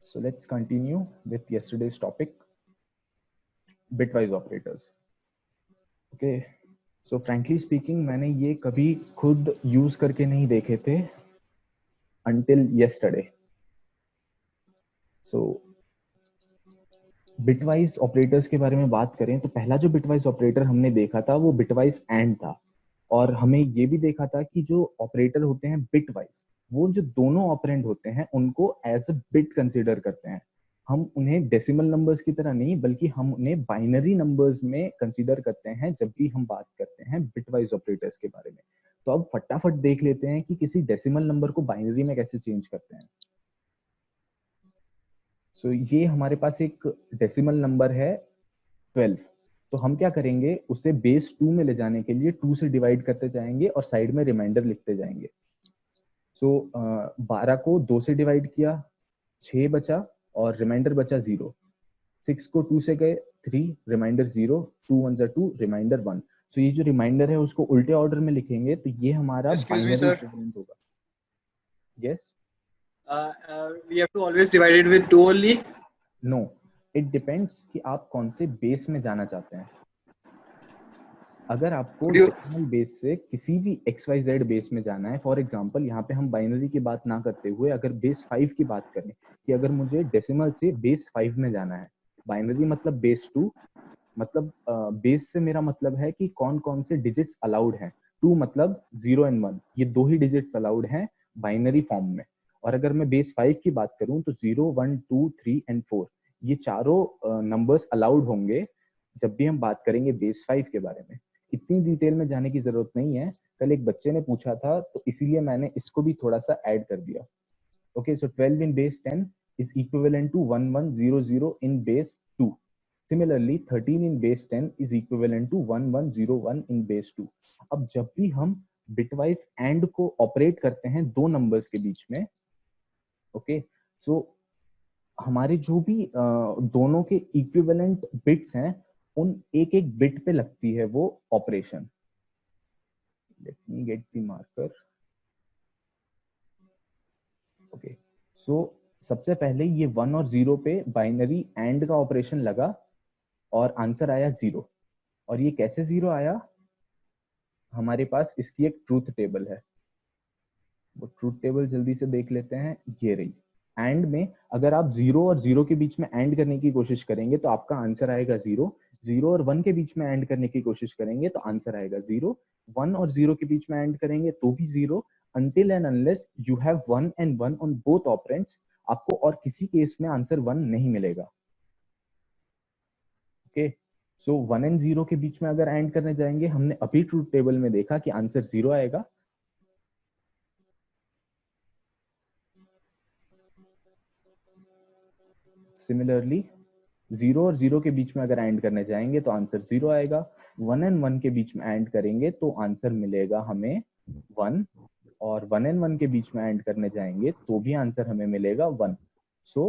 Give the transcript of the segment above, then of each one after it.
So let's continue with yesterday's topic, bitwise operators. Okay. So frankly speaking, मैंने ये कभी खुद यूज करके नहीं देखे थे until yesterday. So bitwise operators के बारे में बात करें तो पहला जो बिटवाइज ऑपरेटर हमने देखा था वो बिटवाइज एंड था, और हमें ये भी देखा था कि जो ऑपरेटर होते हैं बिटवाइज, वो जो दोनों ऑपरेंड होते हैं उनको एज अ बिट कंसिडर करते हैं। हम उन्हें डेसिमल नंबर्स की तरह नहीं, बल्कि हम उन्हें बाइनरी नंबर्स में कंसीडर करते हैं जब भी हम बात करते हैं बिटवाइज ऑपरेटर्स के बारे में। तो अब फटाफट देख लेते हैं कि किसी डेसिमल नंबर को बाइनरी में कैसे चेंज करते हैं। सो ये हमारे पास एक डेसिमल नंबर है 12। तो हम क्या करेंगे, उसे बेस 2 में ले जाने के लिए 2 से डिवाइड करते जाएंगे और साइड में रिमाइंडर लिखते जाएंगे। सो 12 को 2 से डिवाइड किया, 6 बचा और रिमाइंडर बचा 0। 6 को 2 से गए 3, रिमाइंडर 0, 2 1 2, रिमाइंडर 1। सो ये जो रिमाइंडर है उसको उल्टे ऑर्डर में लिखेंगे तो ये हमारा Excuse me, binary sir. Equivalent होगा। Yes, We have to always divide it with 2 only. No, it depends कि आप कौन से बेस में जाना चाहते हैं। अगर आपको Could you? डेसिमल बेस से किसी भी XYZ बेस में जाना है, फॉर एग्जांपल यहाँ पे हम बाइनरी की बात ना करते हुए अगर बेस 5 की बात करें कि अगर मुझे डेसिमल से बेस 5 में जाना है, बाइनरी मतलब बेस 2, मतलब बेस से मेरा मतलब है कि कौन कौन से डिजिट्स अलाउड हैं। 2 मतलब 0 एंड 1, ये दो ही डिजिट्स अलाउड हैं बाइनरी फॉर्म में। और अगर मैं बेस 5 की बात करूं तो 0 1 2 3 एंड 4 ये चारों नंबर्स अलाउड होंगे जब भी हम बात करेंगे बेस 5 के बारे में। इतनी डिटेल में जाने की जरूरत नहीं है, कल एक बच्चे ने पूछा था तो इसीलिए मैंने इसको भी थोड़ा सा ऐड कर दिया। Okay, so 12 in base 10 is equivalent to 1100 in base 2. Similarly, 13 in base 10 is equivalent to 1101 in base 2. अब जब भी हम बिटवाइज एंड को ऑपरेट करते हैं दो नंबर्स के बीच में, ओके, सो हमारे जो भी दोनों के इक्विवेलेंट बिट्स हैं उन एक एक बिट पे लगती है वो operation. Let me get the marker. Okay, so सबसे पहले ये 1 और 0 पे बाइनरी एंड का ऑपरेशन लगा और आंसर आया 0। और ये कैसे 0 आया, हमारे पास इसकी एक ट्रूथ टेबल है, वो ट्रूथ टेबल जल्दी से देख लेते हैं। ये रही। एंड में अगर आप 0 और 0 के बीच में एंड करने की कोशिश करेंगे तो आपका आंसर आएगा 0। 0 और 1 के बीच में एंड करने की कोशिश करेंगे तो आंसर आएगा 0। 1 और 0 के बीच में एंड करेंगे तो भी 0। until and unless you have 1 and 1 on both operands, आपको और किसी केस में आंसर 1 नहीं मिलेगा। ओके, सो 1 एंड 0 के बीच में अगर एंड करने जाएंगे, हमने अभी ट्रूथ टेबल में देखा कि आंसर 0 आएगा। सिमिलरली 0 और 0 के बीच में अगर एंड करने जाएंगे तो आंसर 0 आएगा। 1 एंड 1 के बीच में एंड करेंगे तो आंसर मिलेगा हमें 1, और 1 एंड 1 के बीच में एंड करने जाएंगे तो भी आंसर हमें मिलेगा 1। सो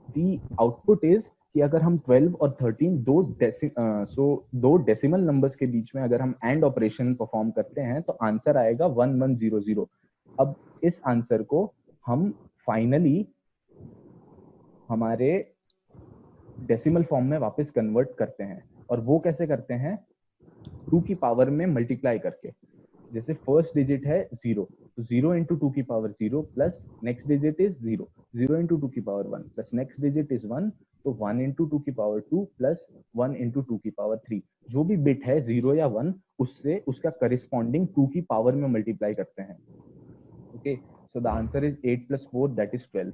दी आउटपुट इज कि अगर हम 12 और 13 दो डेसिमल नंबर्स के बीच में अगर हम एंड ऑपरेशन परफॉर्म करते हैं तो आंसर आएगा 1100। अब इस आंसर को हम फाइनली हमारे डेसिमल फॉर्म में वापस कन्वर्ट करते हैं, और वो कैसे करते हैं, 2 की पावर में मल्टीप्लाई करके। जैसे फर्स्ट डिजिट है 0, तो 0 इंटू 2 की power 0 plus next digit is 0, 0 into 2 की power 1 plus next digit is 1, तो 1 इंटू 2 की पावर 2 प्लस 1 इंटू 2 की पावर 3। जो भी बिट है 0 या 1, उससे उसका करिस्पॉन्डिंग 2 की पावर में मल्टीप्लाई करते हैं। Okay, so the answer is 8 plus 4, that is 12.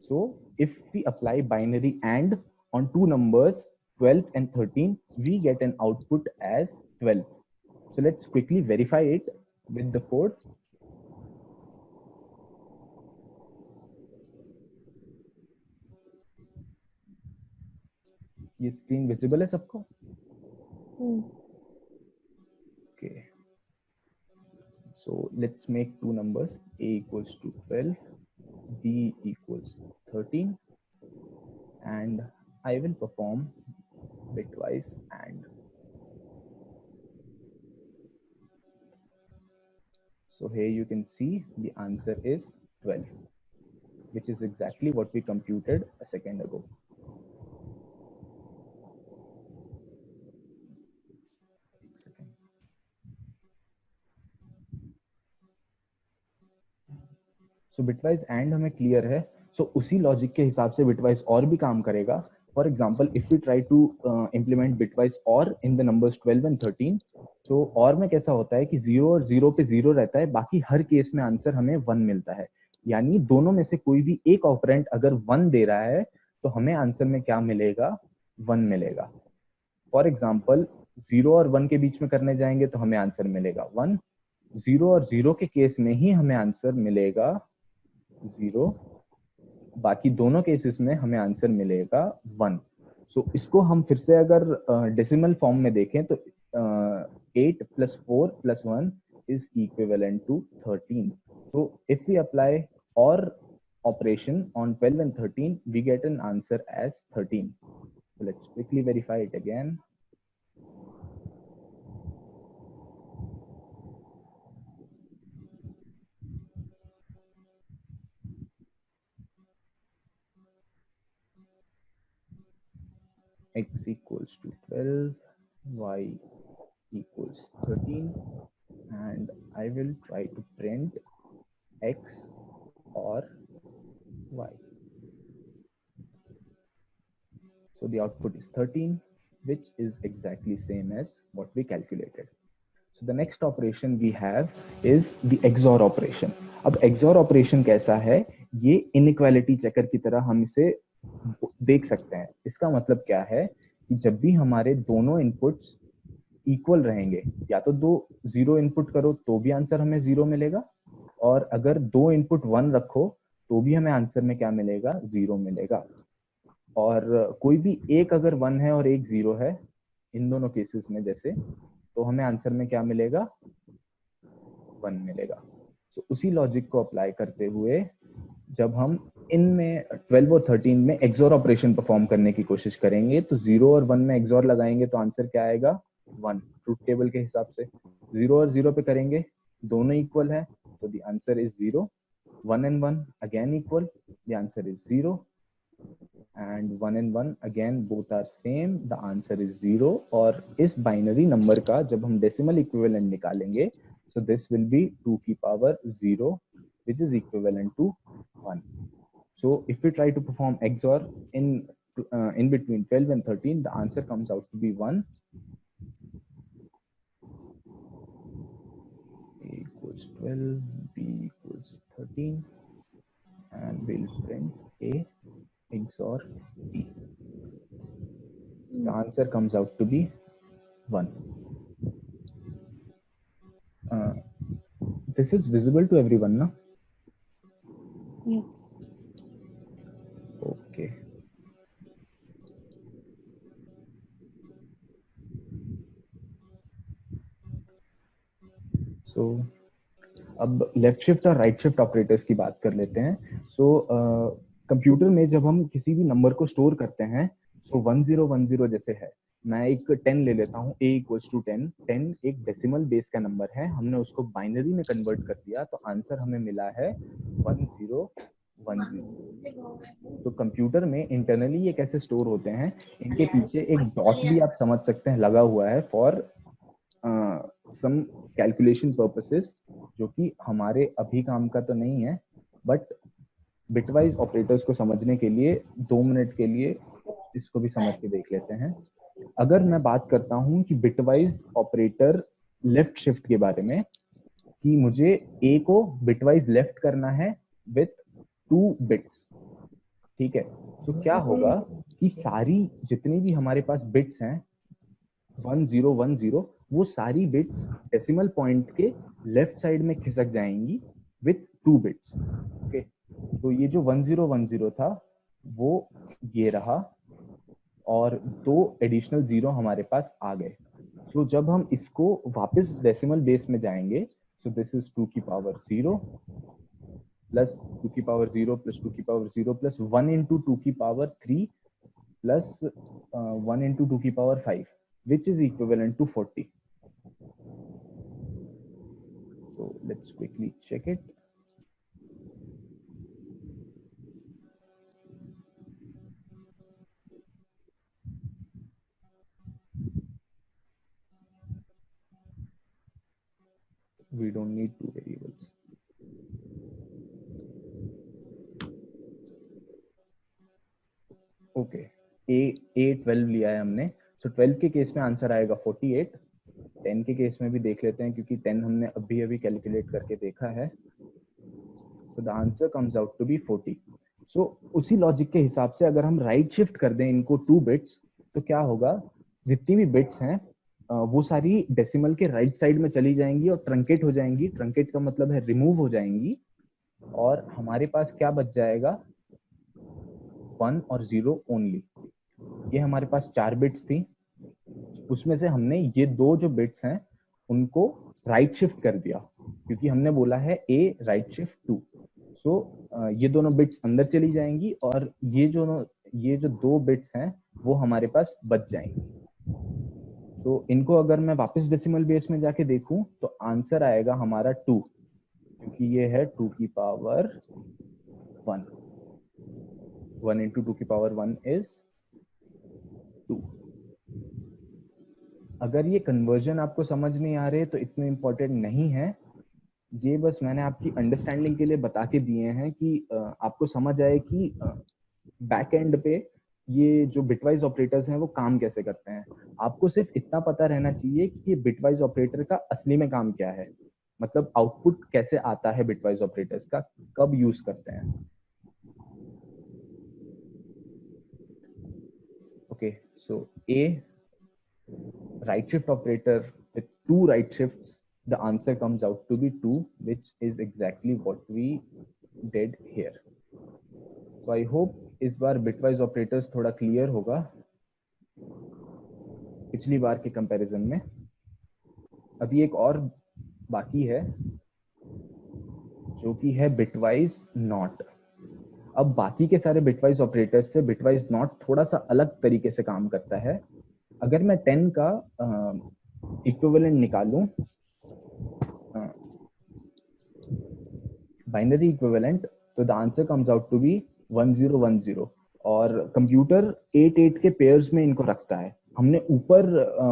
So if we apply binary AND on two numbers 12 and 13, we get an output as 12. So let's quickly verify it with the code. ये screen visible है सबको? Okay, so let's make two numbers, a equals to 12, b equals 13, and I will perform bitwise AND. So here you can see the answer is 12. which is exactly what we computed a second ago. So bitwise and हमें clear है. सो उसी logic के हिसाब से bitwise और भी काम करेगा. For example if we try to implement bitwise और इन द नंबर्स 12 एंड 13, तो और में कैसा होता है कि 0 और 0 पे 0 रहता है, बाकी हर केस में आंसर हमें 1 मिलता है. यानी दोनों में से कोई भी एक ऑपरेंट अगर 1 दे रहा है तो हमें आंसर में क्या मिलेगा? 1 मिलेगा. फॉर एग्जाम्पल 0 और 1 के बीच में करने जाएंगे तो हमें आंसर मिलेगा 1. 0 और 0 के केस में ही हमें आंसर मिलेगा 0. बाकी दोनों केसेस में हमें आंसर मिलेगा 1. सो इसको हम फिर से अगर डेसिमल फॉर्म में देखें तो 8 + 4 + 1 is equivalent to 13. So if we apply OR operation on 12 and 13, we get an answer as 13. So let's quickly verify it again. X equals to 12, Y equals 13, and I will try to print X or Y. So the output is 13, which is exactly same as what we calculated. So the next operation we have is the XOR operation. अब XOR operation कैसा है? ये inequality checker की तरह हम इसे देख सकते हैं. इसका मतलब क्या है कि जब भी हमारे दोनों इनपुट्स इक्वल रहेंगे, या तो दो 0 इनपुट करो तो भी आंसर हमें 0 मिलेगा, और अगर दो इनपुट 1 रखो तो भी हमें आंसर में क्या मिलेगा? 0 मिलेगा. और कोई भी एक अगर 1 है और एक 0 है, इन दोनों केसेस में जैसे, तो हमें आंसर में क्या मिलेगा? 1 मिलेगा. तो उसी लॉजिक को अप्लाई करते हुए जब हम इनमें 12 और 13 में एक्सओर ऑपरेशन परफॉर्म करने की कोशिश करेंगे तो 0 और 1 में एक्सओर लगाएंगे तो आंसर क्या आएगा? 1. ट्रूथ टेबल के हिसाब से 0 और 0 पे करेंगे, दोनों इक्वल है तो the answer is 0. 1 and 1 again equal, the answer is 0. And 1 and 1 again both are same, the answer is 0. और इस बाइनरी नंबर का जब हम डेसिमल इक्विवेलेंट निकालेंगे, so this will be 2 की power 0, which is equivalent to 1. So if we try to perform XOR in between 12 and 13, the answer comes out to be 1. A equals 12, B equals 13, and we'll print A XOR B. The answer comes out to be 1. This is visible to everyone, no? Yes. Okay. So अब left shift और right shift operators की बात कर लेते हैं. So computer में जब हम किसी भी नंबर को स्टोर करते हैं, सो 1010 जैसे है, मैं एक 10 ले लेता हूँ, a इक्वल्स टू 10. 10 एक डेसिमल बेस का नंबर है, हमने उसको बाइनरी में कन्वर्ट कर दिया तो आंसर हमें मिला है 1010. तो कंप्यूटर में इंटरनली ये कैसे स्टोर होते हैं, इनके पीछे एक डॉट भी आप समझ सकते हैं लगा हुआ है फॉर सम कैलकुलेशन पर्पसेस, जो कि हमारे अभी काम का तो नहीं है, बट बिटवाइज ऑपरेटर्स को समझने के लिए 2 मिनट के लिए इसको भी समझ के देख लेते हैं. अगर मैं बात करता हूं कि बिटवाइज ऑपरेटर लेफ्ट शिफ्ट के बारे में, कि मुझे ए को बिटवाइज लेफ्ट करना है विथ 2 बिट्स, ठीक है. तो क्या होगा कि सारी जितनी भी हमारे पास बिट्स हैं 1010, वो सारी बिट्स डेसिमल पॉइंट के लेफ्ट साइड में खिसक जाएंगी विथ 2 बिट्स. ओके, तो ये जो 1010 था वो ये रहा, और 2 एडिशनल 0 हमारे पास आ गए. सो जब हम इसको वापस डेसिमल बेस में जाएंगे, सो दिस इज 2 की पावर 0 प्लस 2 की पावर 0 प्लस 2 की पावर 0 प्लस 1 इंटू 2 की पावर 3 प्लस 1 इंटू 2 की power 5, which is equivalent to 40. So let's quickly check it. we don't need two variables. Okay, A 12 लिया है हमने, सो 12 के केस में आंसर आएगा 48. 10 के केस में भी देख लेते हैं क्योंकि 10 हमने अभी अभी कैलकुलेट करके देखा है. So the answer comes out to be 40. So उसी लॉजिक के हिसाब से अगर हम राइट शिफ्ट कर दें इनको 2 बिट्स, तो क्या होगा, जितनी भी बिट्स हैं वो सारी डेसिमल के राइट साइड में चली जाएंगी और ट्रंकेट हो जाएंगी. ट्रंकेट का मतलब है रिमूव हो जाएंगी, और हमारे पास क्या बच जाएगा, 1 और 0 ओनली. ये हमारे पास 4 बिट्स थी, उसमें से हमने ये 2 जो बिट्स हैं उनको राइट शिफ्ट कर दिया, क्योंकि हमने बोला है ए राइट शिफ्ट 2. सो ये दोनों बिट्स अंदर चली जाएंगी और ये जो 2 बिट्स हैं वो हमारे पास बच जाएंगी. तो इनको अगर मैं वापस डेसिमल बेस में जाके देखूं तो आंसर आएगा हमारा 2, क्योंकि ये है 2 की पावर 1. 1 into 2 की पावर 1 is 2. अगर ये कन्वर्जन आपको समझ नहीं आ रहे तो इतने इम्पोर्टेंट नहीं है, ये बस मैंने आपकी अंडरस्टैंडिंग के लिए बता के दिए हैं कि आपको समझ आए कि बैक एंड पे ये जो बिटवाइज ऑपरेटर्स हैं वो काम कैसे करते हैं. आपको सिर्फ इतना पता रहना चाहिए कि ये बिटवाइज ऑपरेटर का असली में काम क्या है, मतलब आउटपुट कैसे आता है बिटवाइज ऑपरेटर्स का, कब यूज करते हैं. Okay, so A right shift operator with 2 right shifts, the answer comes out to be 2, which is exactly what we did here. So I hope इस बार bitwise operators थोड़ा clear होगा पिछली बार के comparison में. अभी एक और बाकी है जो कि है bitwise not. अब बाकी के सारे bitwise operators से bitwise not थोड़ा सा अलग तरीके से काम करता है. अगर मैं 10 का इक्विवेलेंट निकालूं, बाइनरी इक्विवेलेंट, तो the answer comes out to be 1010. और कंप्यूटर 8 के पेयर्स में इनको रखता है. हमने ऊपर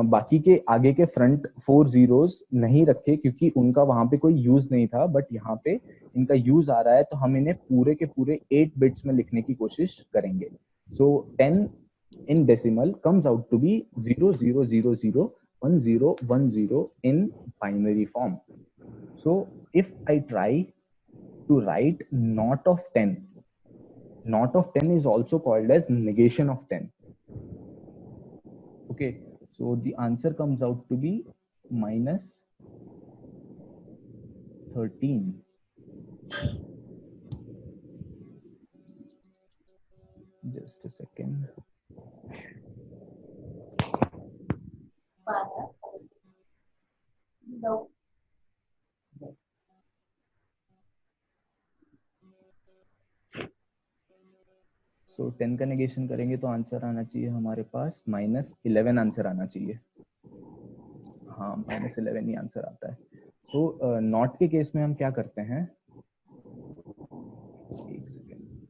बाकी के आगे के फ्रंट 4 जीरोस नहीं रखे क्योंकि उनका वहां पे कोई यूज नहीं था, बट यहाँ पे इनका यूज आ रहा है तो हम इन्हें पूरे के पूरे 8 बिट्स में लिखने की कोशिश करेंगे. सो 10 in decimal comes out to be 00001010 in binary form. So if I try to write not of 10, not of 10 is also called as negation of 10. Okay, so the answer comes out to be minus 13. Just a second. No. So 10 का negation करेंगे तो answer आना चाहिए हमारे पास -11 answer आना चाहिए. हाँ, -11 ही answer आता है. तो नॉट के केस में हम क्या करते हैं, एक सेकेंड,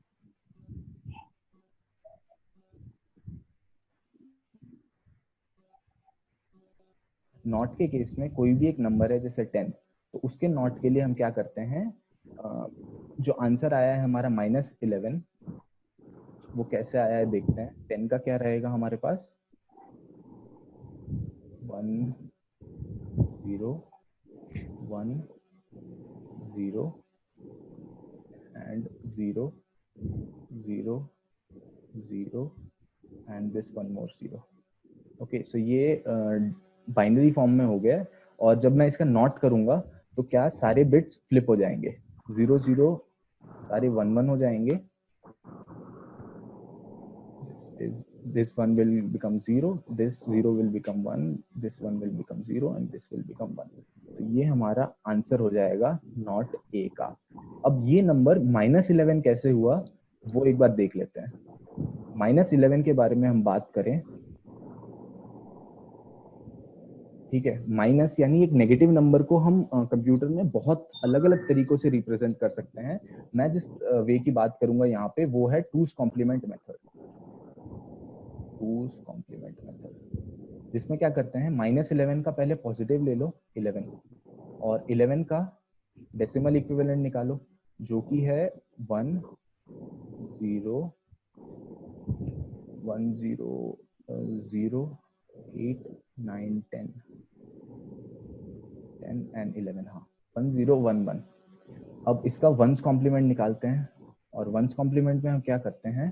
नॉट के केस में कोई भी एक नंबर है जैसे 10, तो उसके नॉट के लिए हम क्या करते हैं, जो आंसर आया है हमारा -11, वो कैसे आया है देखते हैं. 10 का क्या रहेगा हमारे पास, 1 0 1 0 and 0 0 0 and this one more 0. Okay, सो ये बाइनरी फॉर्म में हो गया. और जब मैं इसका नॉट करूंगा तो क्या सारे बिट्स फ्लिप हो जाएंगे, 0 0 सारे 1 1 हो जाएंगे. This one will become 0, this 0 will become 1, this 1 will become 0 and this will become 1. तो ये हमारा आंसर हो जाएगा नॉट ए का. अब ये नंबर -11 कैसे हुआ वो एक बार देख लेते हैं. -11 के बारे में हम बात करें, ठीक है. माइनस यानी एक नेगेटिव नंबर को हम कंप्यूटर में बहुत अलग अलग तरीकों से रिप्रेजेंट कर सकते हैं. मैं जिस वे की बात करूंगा यहाँ पे वो है 2's complement method. 2's complement method जिसमें क्या करते हैं, -11 का पहले पॉजिटिव ले लो 11, और 11 का डेसिमल इक्विवेलेंट निकालो जो कि है 1 0 1 0 0 8 9 10 10 एंड 11 हाँ 1 0 1 1। अब इसका वंस कॉम्प्लीमेंट निकालते हैं और वंस कॉम्प्लीमेंट में हम क्या करते हैं,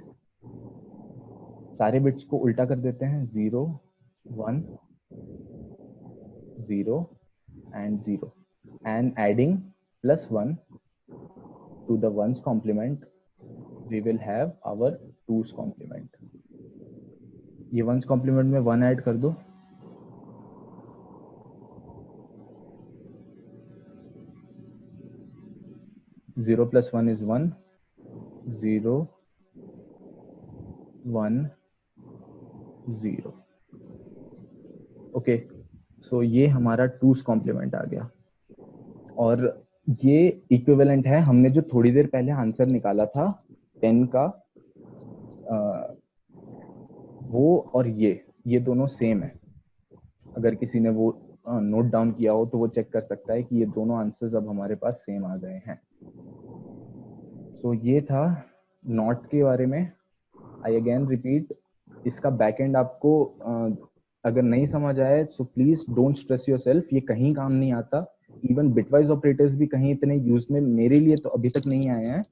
सारे बिट्स को उल्टा कर देते हैं 0 1 0 and 0 and adding +1 to the ones complement we will have our twos complement। ये ones complement में 1 ऐड कर दो, जीरो प्लस 1 is 1 0 1 0। ओके, सो ये हमारा टूस कॉम्प्लीमेंट आ गया और ये इक्विवेलेंट है हमने जो थोड़ी देर पहले आंसर निकाला था 10 का, वो और ये दोनों सेम है। अगर किसी ने वो नोट डाउन किया हो तो वो चेक कर सकता है कि ये दोनों आंसर्स अब हमारे पास सेम आ गए हैं। सो ये था नॉट के बारे में। आई अगेन रिपीट, इसका बैकएंड आपको अगर नहीं समझ आए so please don't stress yourself, ये कहीं काम नहीं आता। इवन बिटवाइज ऑपरेटर्स भी कहीं इतने यूज में मेरे लिए तो अभी तक नहीं आए हैं,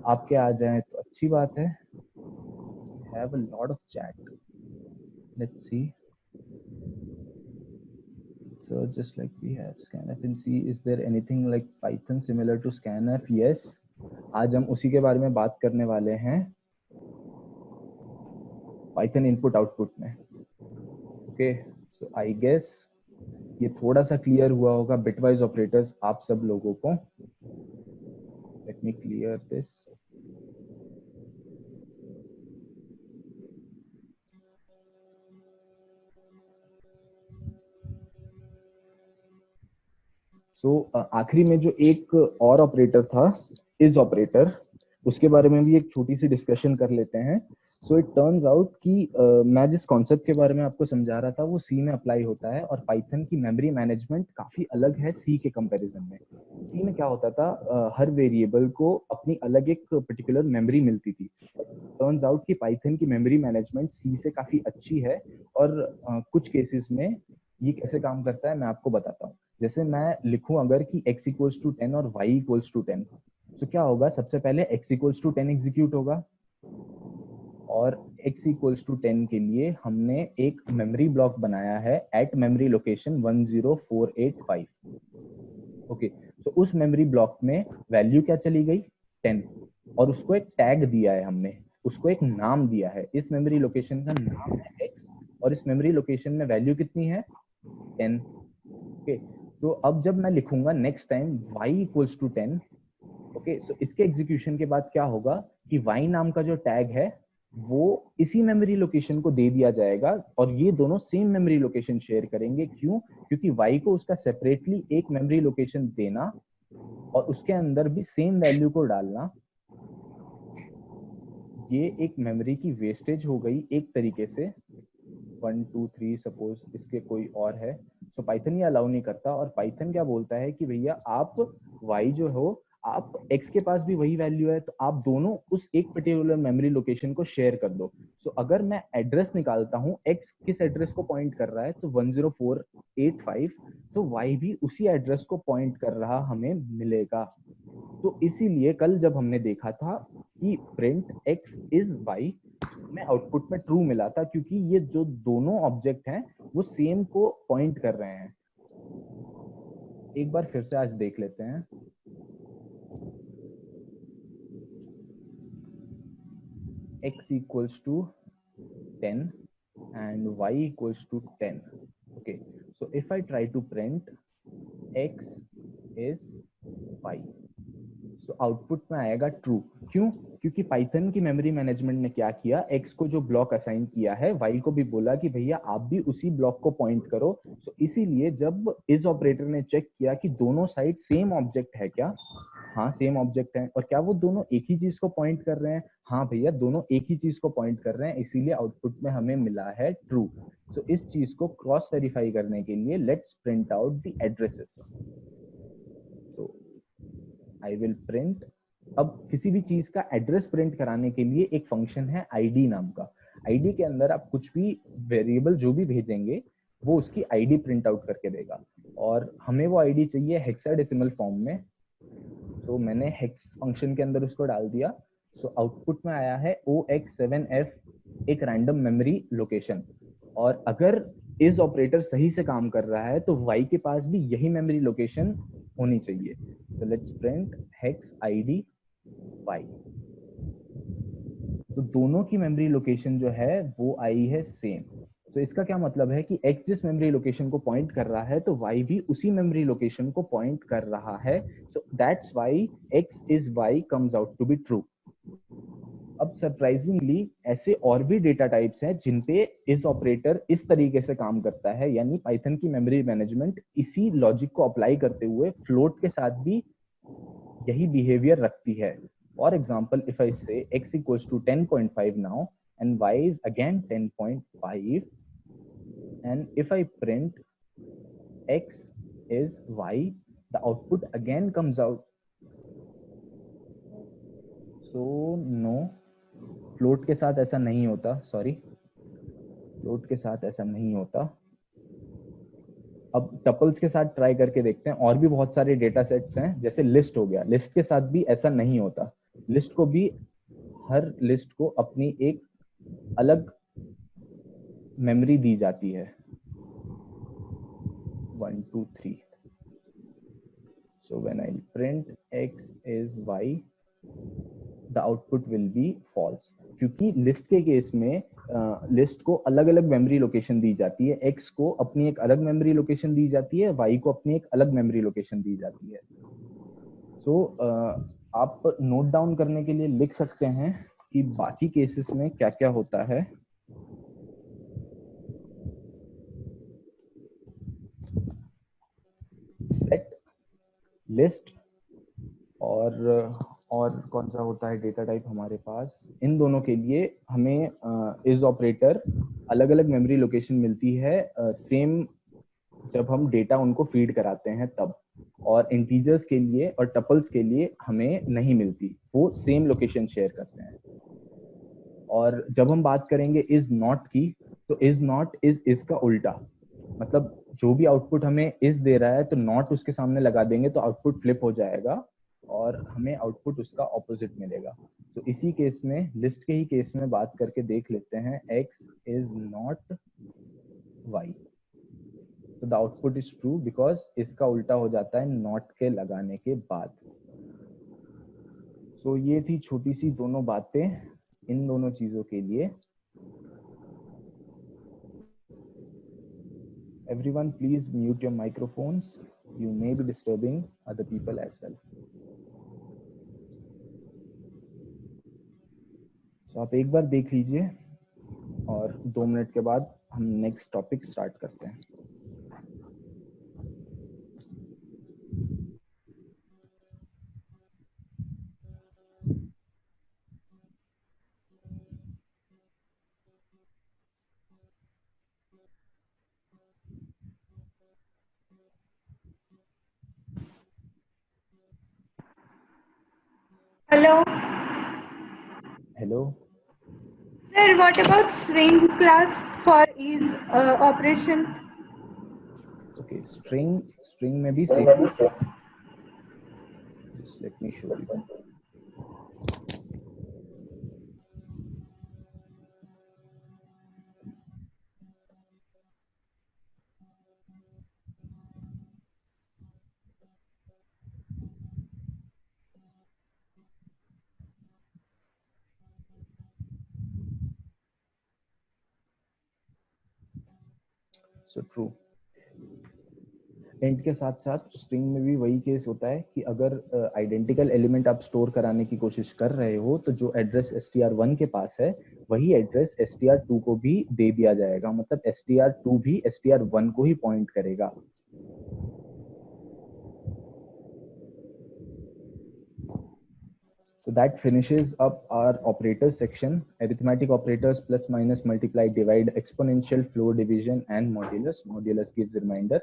आपके आ जाए तो अच्छी बात है। Have a lot of chat, let's see. So just like we have scanf in C, is there anything like Python similar to scanf? Yes, आज हम उसी के बारे में बात करने वाले हैं Python इनपुट आउटपुट में। ओके, सो आई गेस ये थोड़ा सा क्लियर हुआ होगा बिटवाइज ऑपरेटर्स आप सब लोगों को। Let me clear this. So आखिरी में जो एक और ऑपरेटर था इज ऑपरेटर, उसके बारे में भी एक छोटी सी डिस्कशन कर लेते हैं। सो इट टर्न्स आउट कि मैं जिस कॉन्सेप्ट के बारे में आपको समझा रहा था वो सी में अप्लाई होता है और पाइथन की मेमोरी मैनेजमेंट काफी अलग है सी के कंपैरिजन में। सी में क्या होता था, हर वेरिएबल को अपनी अलग एक पर्टिकुलर मेमोरी मिलती थी। टर्न्स आउट कि पाइथन की मेमोरी मैनेजमेंट सी से काफी अच्छी है और कुछ केसेस में ये कैसे काम करता है मैं आपको बताता हूँ। जैसे मैं लिखूं अगर कि x इक्वल्स टू 10 और y इक्वल्स टू 10, तो क्या होगा, सबसे पहले x इक्वल्स टू 10 एग्जीक्यूट होगा और x इक्वल्स टू 10 के लिए हमने एक मेमोरी ब्लॉक बनाया है एट मेमोरी लोकेशन 10485। ओके, तो उस मेमोरी ब्लॉक में वैल्यू क्या चली गई 10 और उसको एक टैग दिया है हमने, उसको एक नाम दिया है। इस मेमोरी लोकेशन का नाम है x और इस मेमोरी लोकेशन में वैल्यू कितनी है 10। ओके, तो अब जब मैं लिखूंगा next time y equals to 10, okay, so इसके एग्जीक्यूशन के बाद क्या होगा कि y नाम का जो टैग है वो इसी मेमोरी लोकेशन को दे दिया जाएगा और ये दोनों सेम मेमोरी लोकेशन शेयर करेंगे। क्यों? क्योंकि y को उसका सेपरेटली एक मेमोरी लोकेशन देना और उसके अंदर भी सेम वैल्यू को डालना, ये एक मेमोरी की वेस्टेज हो गई एक तरीके से। 1 2 3 सपोज इसके कोई और है, सो पाइथन ये अलाउ नहीं करता और पाइथन क्या बोलता है कि भैया आप y जो हो आप x के पास भी वही वैल्यू है तो आप दोनों उस एक पर्टिकुलर मेमोरी लोकेशन को शेयर कर दो। सो अगर मैं एड्रेस निकालता हूँ x किस एड्रेस को पॉइंट कर रहा है तो 10485, तो y भी उसी एड्रेस को पॉइंट कर रहा हमें मिलेगा। तो इसीलिए कल जब हमने देखा था कि प्रिंट x इज y में आउटपुट में ट्रू मिला था क्योंकि ये जो दोनों ऑब्जेक्ट हैं वो सेम को पॉइंट कर रहे हैं। एक बार फिर से आज देख लेते हैं। x equals to 10 and y equals to 10. Okay, so if I try to print x is y, so output में आएगा ट्रू। क्यों? क्योंकि पाइथन की मेमोरी मैनेजमेंट ने क्या किया, x को जो ब्लॉक असाइन किया है y को भी बोला कि भैया आप भी उसी ब्लॉक को पॉइंट करो। सो इसीलिए जब इस ऑपरेटर ने चेक किया कि दोनों साइड सेम ऑब्जेक्ट है क्या, हाँ सेम ऑब्जेक्ट है, और क्या वो दोनों एक ही चीज को पॉइंट कर रहे हैं, हाँ भैया दोनों एक ही चीज को पॉइंट कर रहे हैं, इसीलिए आउटपुट में हमें मिला है ट्रू। सो इस चीज को क्रॉस वेरीफाई करने के लिए let's print out the addresses. I will print, अब किसी भी चीज का एड्रेस प्रिंट कराने के लिए एक फंक्शन है आईडी नाम का। आईडी के अंदर आप कुछ भी वेरिएबल जो भी भेजेंगे वो उसकी आईडी प्रिंट आउट करके देगा, और हमें वो आईडी चाहिए हेक्साडेसिमल फॉर्म में। तो मैंने हेक्स फंक्शन के अंदर उसको डाल दिया। सो आउटपुट में आया है OX7F, एक रैंडम मेमोरी लोकेशन। और अगर इस ऑपरेटर सही से काम कर रहा है तो y के पास भी यही मेमोरी लोकेशन होनी चाहिए। तो let's print hex ID y। तो दोनों की मेमोरी लोकेशन जो है वो आई है सेम। तो इसका क्या मतलब है कि x जिस मेमोरी लोकेशन को पॉइंट कर रहा है तो y भी उसी मेमोरी लोकेशन को पॉइंट कर रहा है। So that's why x is y comes out to be true. अब सरप्राइजिंगली ऐसे और भी डेटा टाइप्स हैं जिनपे इस ऑपरेटर इस तरीके से काम करता है, यानी पाइथन की मेमोरी मैनेजमेंट इसी लॉजिक को अप्लाई करते हुए फ्लोट के साथ भी यही बिहेवियर रखती है। फॉर एग्जाम्पल, इफ आई से x equals to 10.5 now and y is again 10.5, and if I print x is y, the output again comes out. So no, float के साथ ऐसा नहीं होता, सॉरी, फ्लोट के साथ ऐसा नहीं होता। अब टपल्स के साथ ट्राई करके देखते हैं। और भी बहुत सारे डेटा सेट्स हैं, जैसे लिस्ट हो गया, लिस्ट के साथ भी ऐसा नहीं होता। लिस्ट को भी, हर लिस्ट को अपनी एक अलग मेमोरी दी जाती है, 1 2 3। So when I print x is y, the output will be false, क्योंकि लिस्ट के केस में लिस्ट को अलग अलग मेमोरी लोकेशन दी जाती है। x को अपनी एक अलग मेमोरी लोकेशन दी जाती है, y को अपनी एक अलग मेमोरी लोकेशन दी जाती है। सो आप नोट डाउन करने के लिए लिख सकते हैं कि बाकी केसेस में क्या क्या होता है। सेट, लिस्ट और कौन सा होता है डेटा टाइप हमारे पास, इन दोनों के लिए हमें इस ऑपरेटर अलग अलग मेमोरी लोकेशन मिलती है सेम जब हम डेटा उनको फीड कराते हैं तब। और इंटीजर्स के लिए और टपल्स के लिए हमें नहीं मिलती, वो सेम लोकेशन शेयर करते हैं। और जब हम बात करेंगे इज नॉट की, तो इज नॉट इज का उल्टा, मतलब जो भी आउटपुट हमें इज दे रहा है तो नॉट उसके सामने लगा देंगे तो आउटपुट फ्लिप हो जाएगा और हमें आउटपुट उसका ऑपोजिट मिलेगा। तो इसी केस में, लिस्ट के ही केस में बात करके देख लेते हैं, x इज नॉट y, तो the output is true because इसका उल्टा हो जाता है नॉट के लगाने के बाद। सो ये थी छोटी सी दोनों बातें इन दोनों चीजों के लिए। Everyone, please mute your microphones. You may be disturbing other people as well. So आप एक बार देख लीजिए और 2 मिनट के बाद हम नेक्स्ट टॉपिक स्टार्ट करते हैं। Hello. Hello. Sir, what about string class for is operation? Okay, string में भी same. Just let me show you. So true. Int के साथ साथ स्ट्रिंग में भी वही केस होता है कि अगर आइडेंटिकल एलिमेंट आप स्टोर कराने की कोशिश कर रहे हो तो जो एड्रेस str1 के पास है वही एड्रेस str2 को भी दे दिया जाएगा, मतलब str2 भी str1 को ही पॉइंट करेगा। So that finishes up our operators section. Arithmetic operators, plus, minus, multiply, divide, exponential, floor division, and modulus. Modulus gives reminder.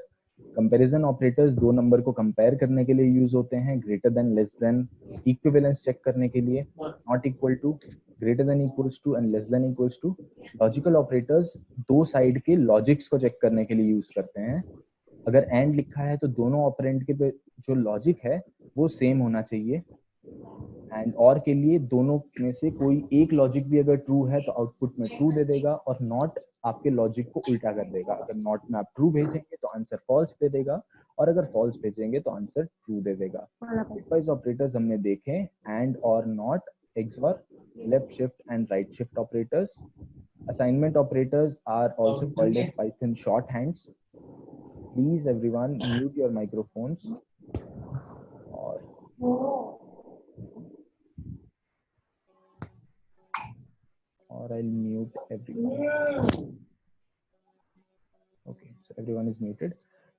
Comparison operators दो नंबर को कंपेयर करने के लिए यूज होते हैं, greater than, less than, equivalence check करने के लिए, not equal to, greater than equals to and less than equals to. Logical operators दो साइड के लॉजिक्स को चेक करने के लिए यूज करते हैं। अगर एंड लिखा है तो दोनों ऑपरेंड के जो लॉजिक है वो सेम होना चाहिए। एंड और के लिए दोनों में से कोई एक लॉजिक भी अगर ट्रू है तो आउटपुट में ट्रू दे देगा, और नॉट आपके लॉजिक को उल्टा कर देगा। अगर नॉट में आप ट्रू भेजेंगे तो आंसर फॉल्स दे देगा, और अगर फॉल्स भेजेंगे तो आंसर ट्रू दे देगा। बिटवाइज ऑपरेटर्स हमने देखे, and or not, XOR, left shift and right shift operators. Assignment operators are also called as Python shorthands. Please everyone mute your microphones, or I'll mute everyone. Okay, so everyone is muted.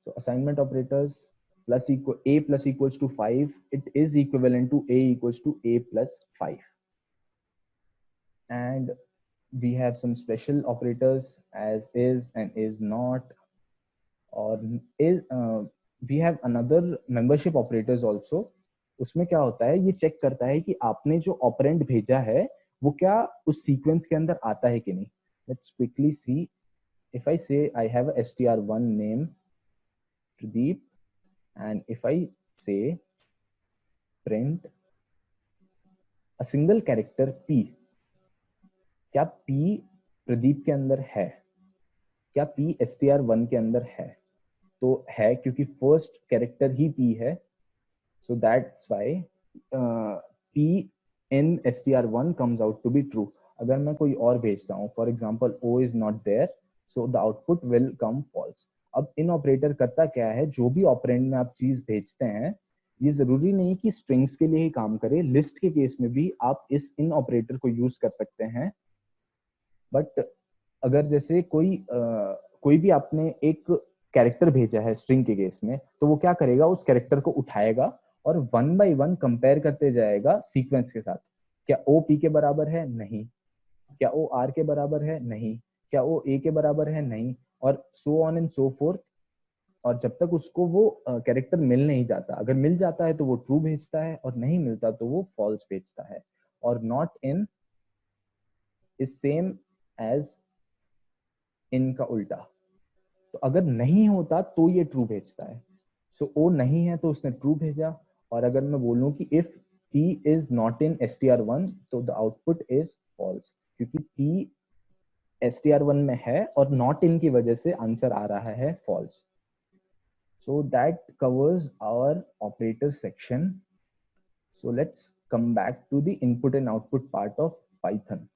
So assignment operators, plus equal a plus equals to 5, it is equivalent to a equals to a plus 5. And we have some special operators as is and is not, or is we have another membership operators also. उसमें क्या होता है, ये check करता है कि आपने जो ऑपरेंड भेजा है वो क्या उस सीक्वेंस के अंदर आता है कि नहीं। Let's quickly see. If I say I have a str1 name Pradeep, and if I say print a single character p, क्या p प्रदीप के अंदर है? क्या p str1 के अंदर है? तो है, क्योंकि फर्स्ट कैरेक्टर ही p है। So that's why P in str1 comes out to be true. अगर मैं कोई और भेजता हूँ, for example O is not there, so the output will come false. अब इन ऑपरेटर करता क्या है, जो भी ऑपरेंड में आप चीज भेजते हैं, ये जरूरी नहीं कि स्ट्रिंग्स के लिए ही काम करे, लिस्ट के केस में भी आप इस इन ऑपरेटर को यूज कर सकते हैं। बट अगर जैसे कोई भी आपने एक कैरेक्टर भेजा है स्ट्रिंग के केस में, तो वो क्या करेगा, उस कैरेक्टर को उठाएगा और 1 by 1 कंपेयर करते जाएगा सीक्वेंस के साथ। क्या O P के बराबर है? नहीं। क्या O R के बराबर है? नहीं। क्या O A के बराबर है? नहीं। और so on and so fourth. और जब तक उसको वो कैरेक्टर मिल नहीं जाता, अगर मिल जाता है तो वो ट्रू भेजता है, और नहीं मिलता तो वो फॉल्स भेजता है। और not in is same as in का उल्टा। तो अगर नहीं होता तो ये ट्रू भेजता है। सो O नहीं है तो उसने ट्रू भेजा। और अगर मैं बोलूं कि if P is not in str1, तो the output is false, क्योंकि P str1 में है और not in की वजह से आंसर आ रहा है false. So that covers our operator section. So let's come back to the input and output part of Python.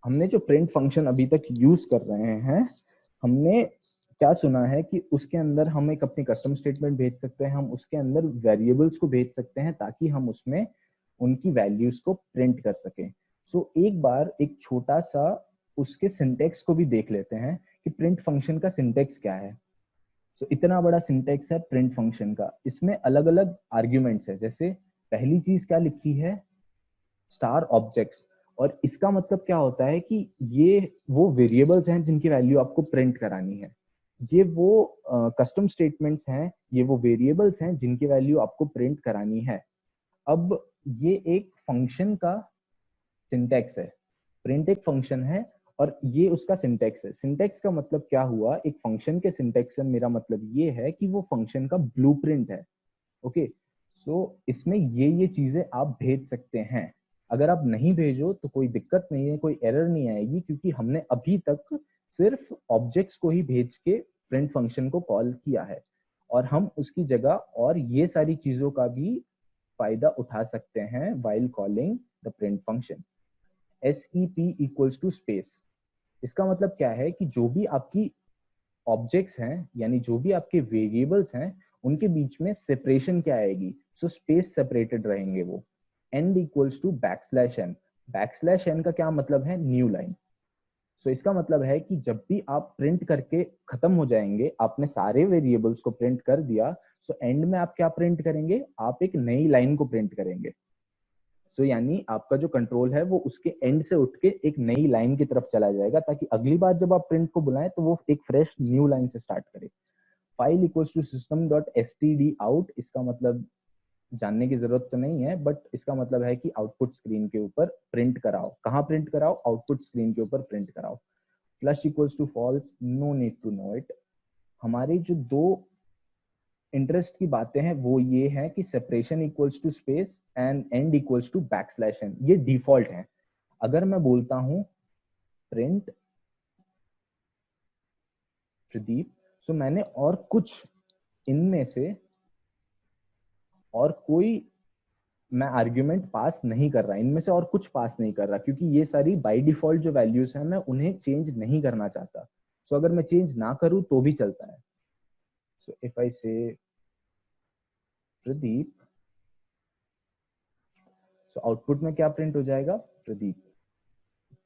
हमने जो print function अभी तक यूज कर रहे हैं, हमने क्या सुना है कि उसके अंदर हम एक अपनी कस्टम स्टेटमेंट भेज सकते हैं, हम उसके अंदर वेरिएबल्स को भेज सकते हैं ताकि हम उसमें उनकी वैल्यूज को प्रिंट कर सकें। सो एक बार एक छोटा सा उसके सिंटेक्स को भी देख लेते हैं कि प्रिंट फंक्शन का सिंटेक्स क्या है। सो इतना बड़ा सिंटेक्स है प्रिंट फंक्शन का, इसमें अलग अलग आर्ग्यूमेंट्स है। जैसे पहली चीज क्या लिखी है, स्टार ऑब्जेक्ट्स, और इसका मतलब क्या होता है कि ये वो वेरिएबल्स हैं जिनकी वैल्यू आपको प्रिंट करानी है। ये वो कस्टम स्टेटमेंट्स हैं, ये वो वेरिएबल्स हैं जिनकी वैल्यू आपको प्रिंट करानी है। अब ये एक फंक्शन का सिंटेक्स है, प्रिंट एक फंक्शन है और ये उसका सिंटेक्स है। सिंटेक्स का मतलब क्या हुआ, एक फंक्शन के सिंटेक्स से मेरा मतलब ये है कि वो फंक्शन का ब्लूप्रिंट है। ओके, सो इसमें ये चीजें आप भेज सकते हैं। अगर आप नहीं भेजो तो कोई दिक्कत नहीं है, कोई एरर नहीं आएगी, क्योंकि हमने अभी तक सिर्फ ऑब्जेक्ट्स को ही भेज के प्रिंट फंक्शन को कॉल किया है, और हम उसकी जगह और ये सारी चीजों का भी फायदा उठा सकते हैं while calling the print function. SEP equals to space. इसका मतलब क्या है कि जो भी आपकी ऑब्जेक्ट्स हैं, यानी जो भी आपके वेरिएबल्स हैं, उनके बीच में सेपरेशन क्या आएगी, सो स्पेस सेपरेटेड रहेंगे वो। end equals to \n. \n का क्या मतलब है, न्यू लाइन। सो इसका मतलब है कि जब भी आप प्रिंट करके खत्म हो जाएंगे, आपने सारे वेरिएबल्स को प्रिंट कर दिया, सो एंड में आप क्या प्रिंट करेंगे, आप एक नई लाइन को प्रिंट करेंगे। सो यानी आपका जो कंट्रोल है वो उसके एंड से उठ के एक नई लाइन की तरफ चला जाएगा, ताकि अगली बार जब आप प्रिंट को बुलाएं तो वो एक फ्रेश न्यू लाइन से स्टार्ट करे। File equals to system dot STD out, इसका मतलब जानने की जरूरत तो नहीं है, बट इसका मतलब है कि आउटपुट स्क्रीन के ऊपर प्रिंट कराओ। कहाँ प्रिंट कराओ? आउटपुट स्क्रीन के ऊपर प्रिंट कराओ। Flush equals to false, no need to know it. हमारी जो दो इंटरेस्ट की बातें हैं वो ये है कि separation equals to space and end equals to backslash n, ये डिफॉल्ट है। अगर मैं बोलता हूं प्रिंट प्रदीप, सो मैंने और कुछ इनमें से और कोई मैं आर्ग्यूमेंट पास नहीं कर रहा, इनमें से और कुछ पास नहीं कर रहा, क्योंकि ये सारी बाय डिफॉल्ट जो वैल्यूज हैं मैं उन्हें चेंज नहीं करना चाहता। सो अगर मैं चेंज ना करूं तो भी चलता है। सो इफ आई से प्रदीप, सो आउटपुट में क्या प्रिंट हो जाएगा? प्रदीप।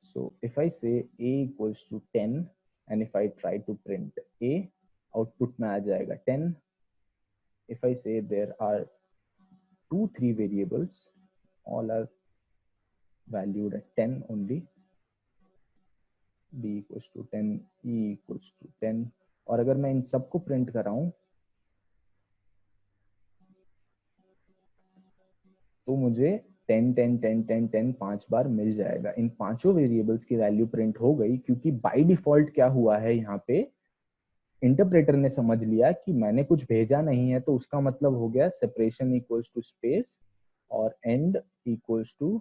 सो इफ आई से a equals to 10 and if I try to print a, output में आ जाएगा 10। if I say there are 3 variables, all are valued at 10 only, b equals to 10, e equals to 10, और अगर मैं इन सबको print कराऊं तो मुझे 10 10 10 10 10 5 बार मिल जाएगा। इन पांचों वेरिएबल्स की वैल्यू प्रिंट हो गई, क्योंकि बाय डिफॉल्ट क्या हुआ है यहाँ पे, इंटरप्रेटर ने समझ लिया कि मैंने कुछ भेजा नहीं है, तो उसका मतलब हो गया सेपरेशन इक्वल्स टू स्पेस और end equals to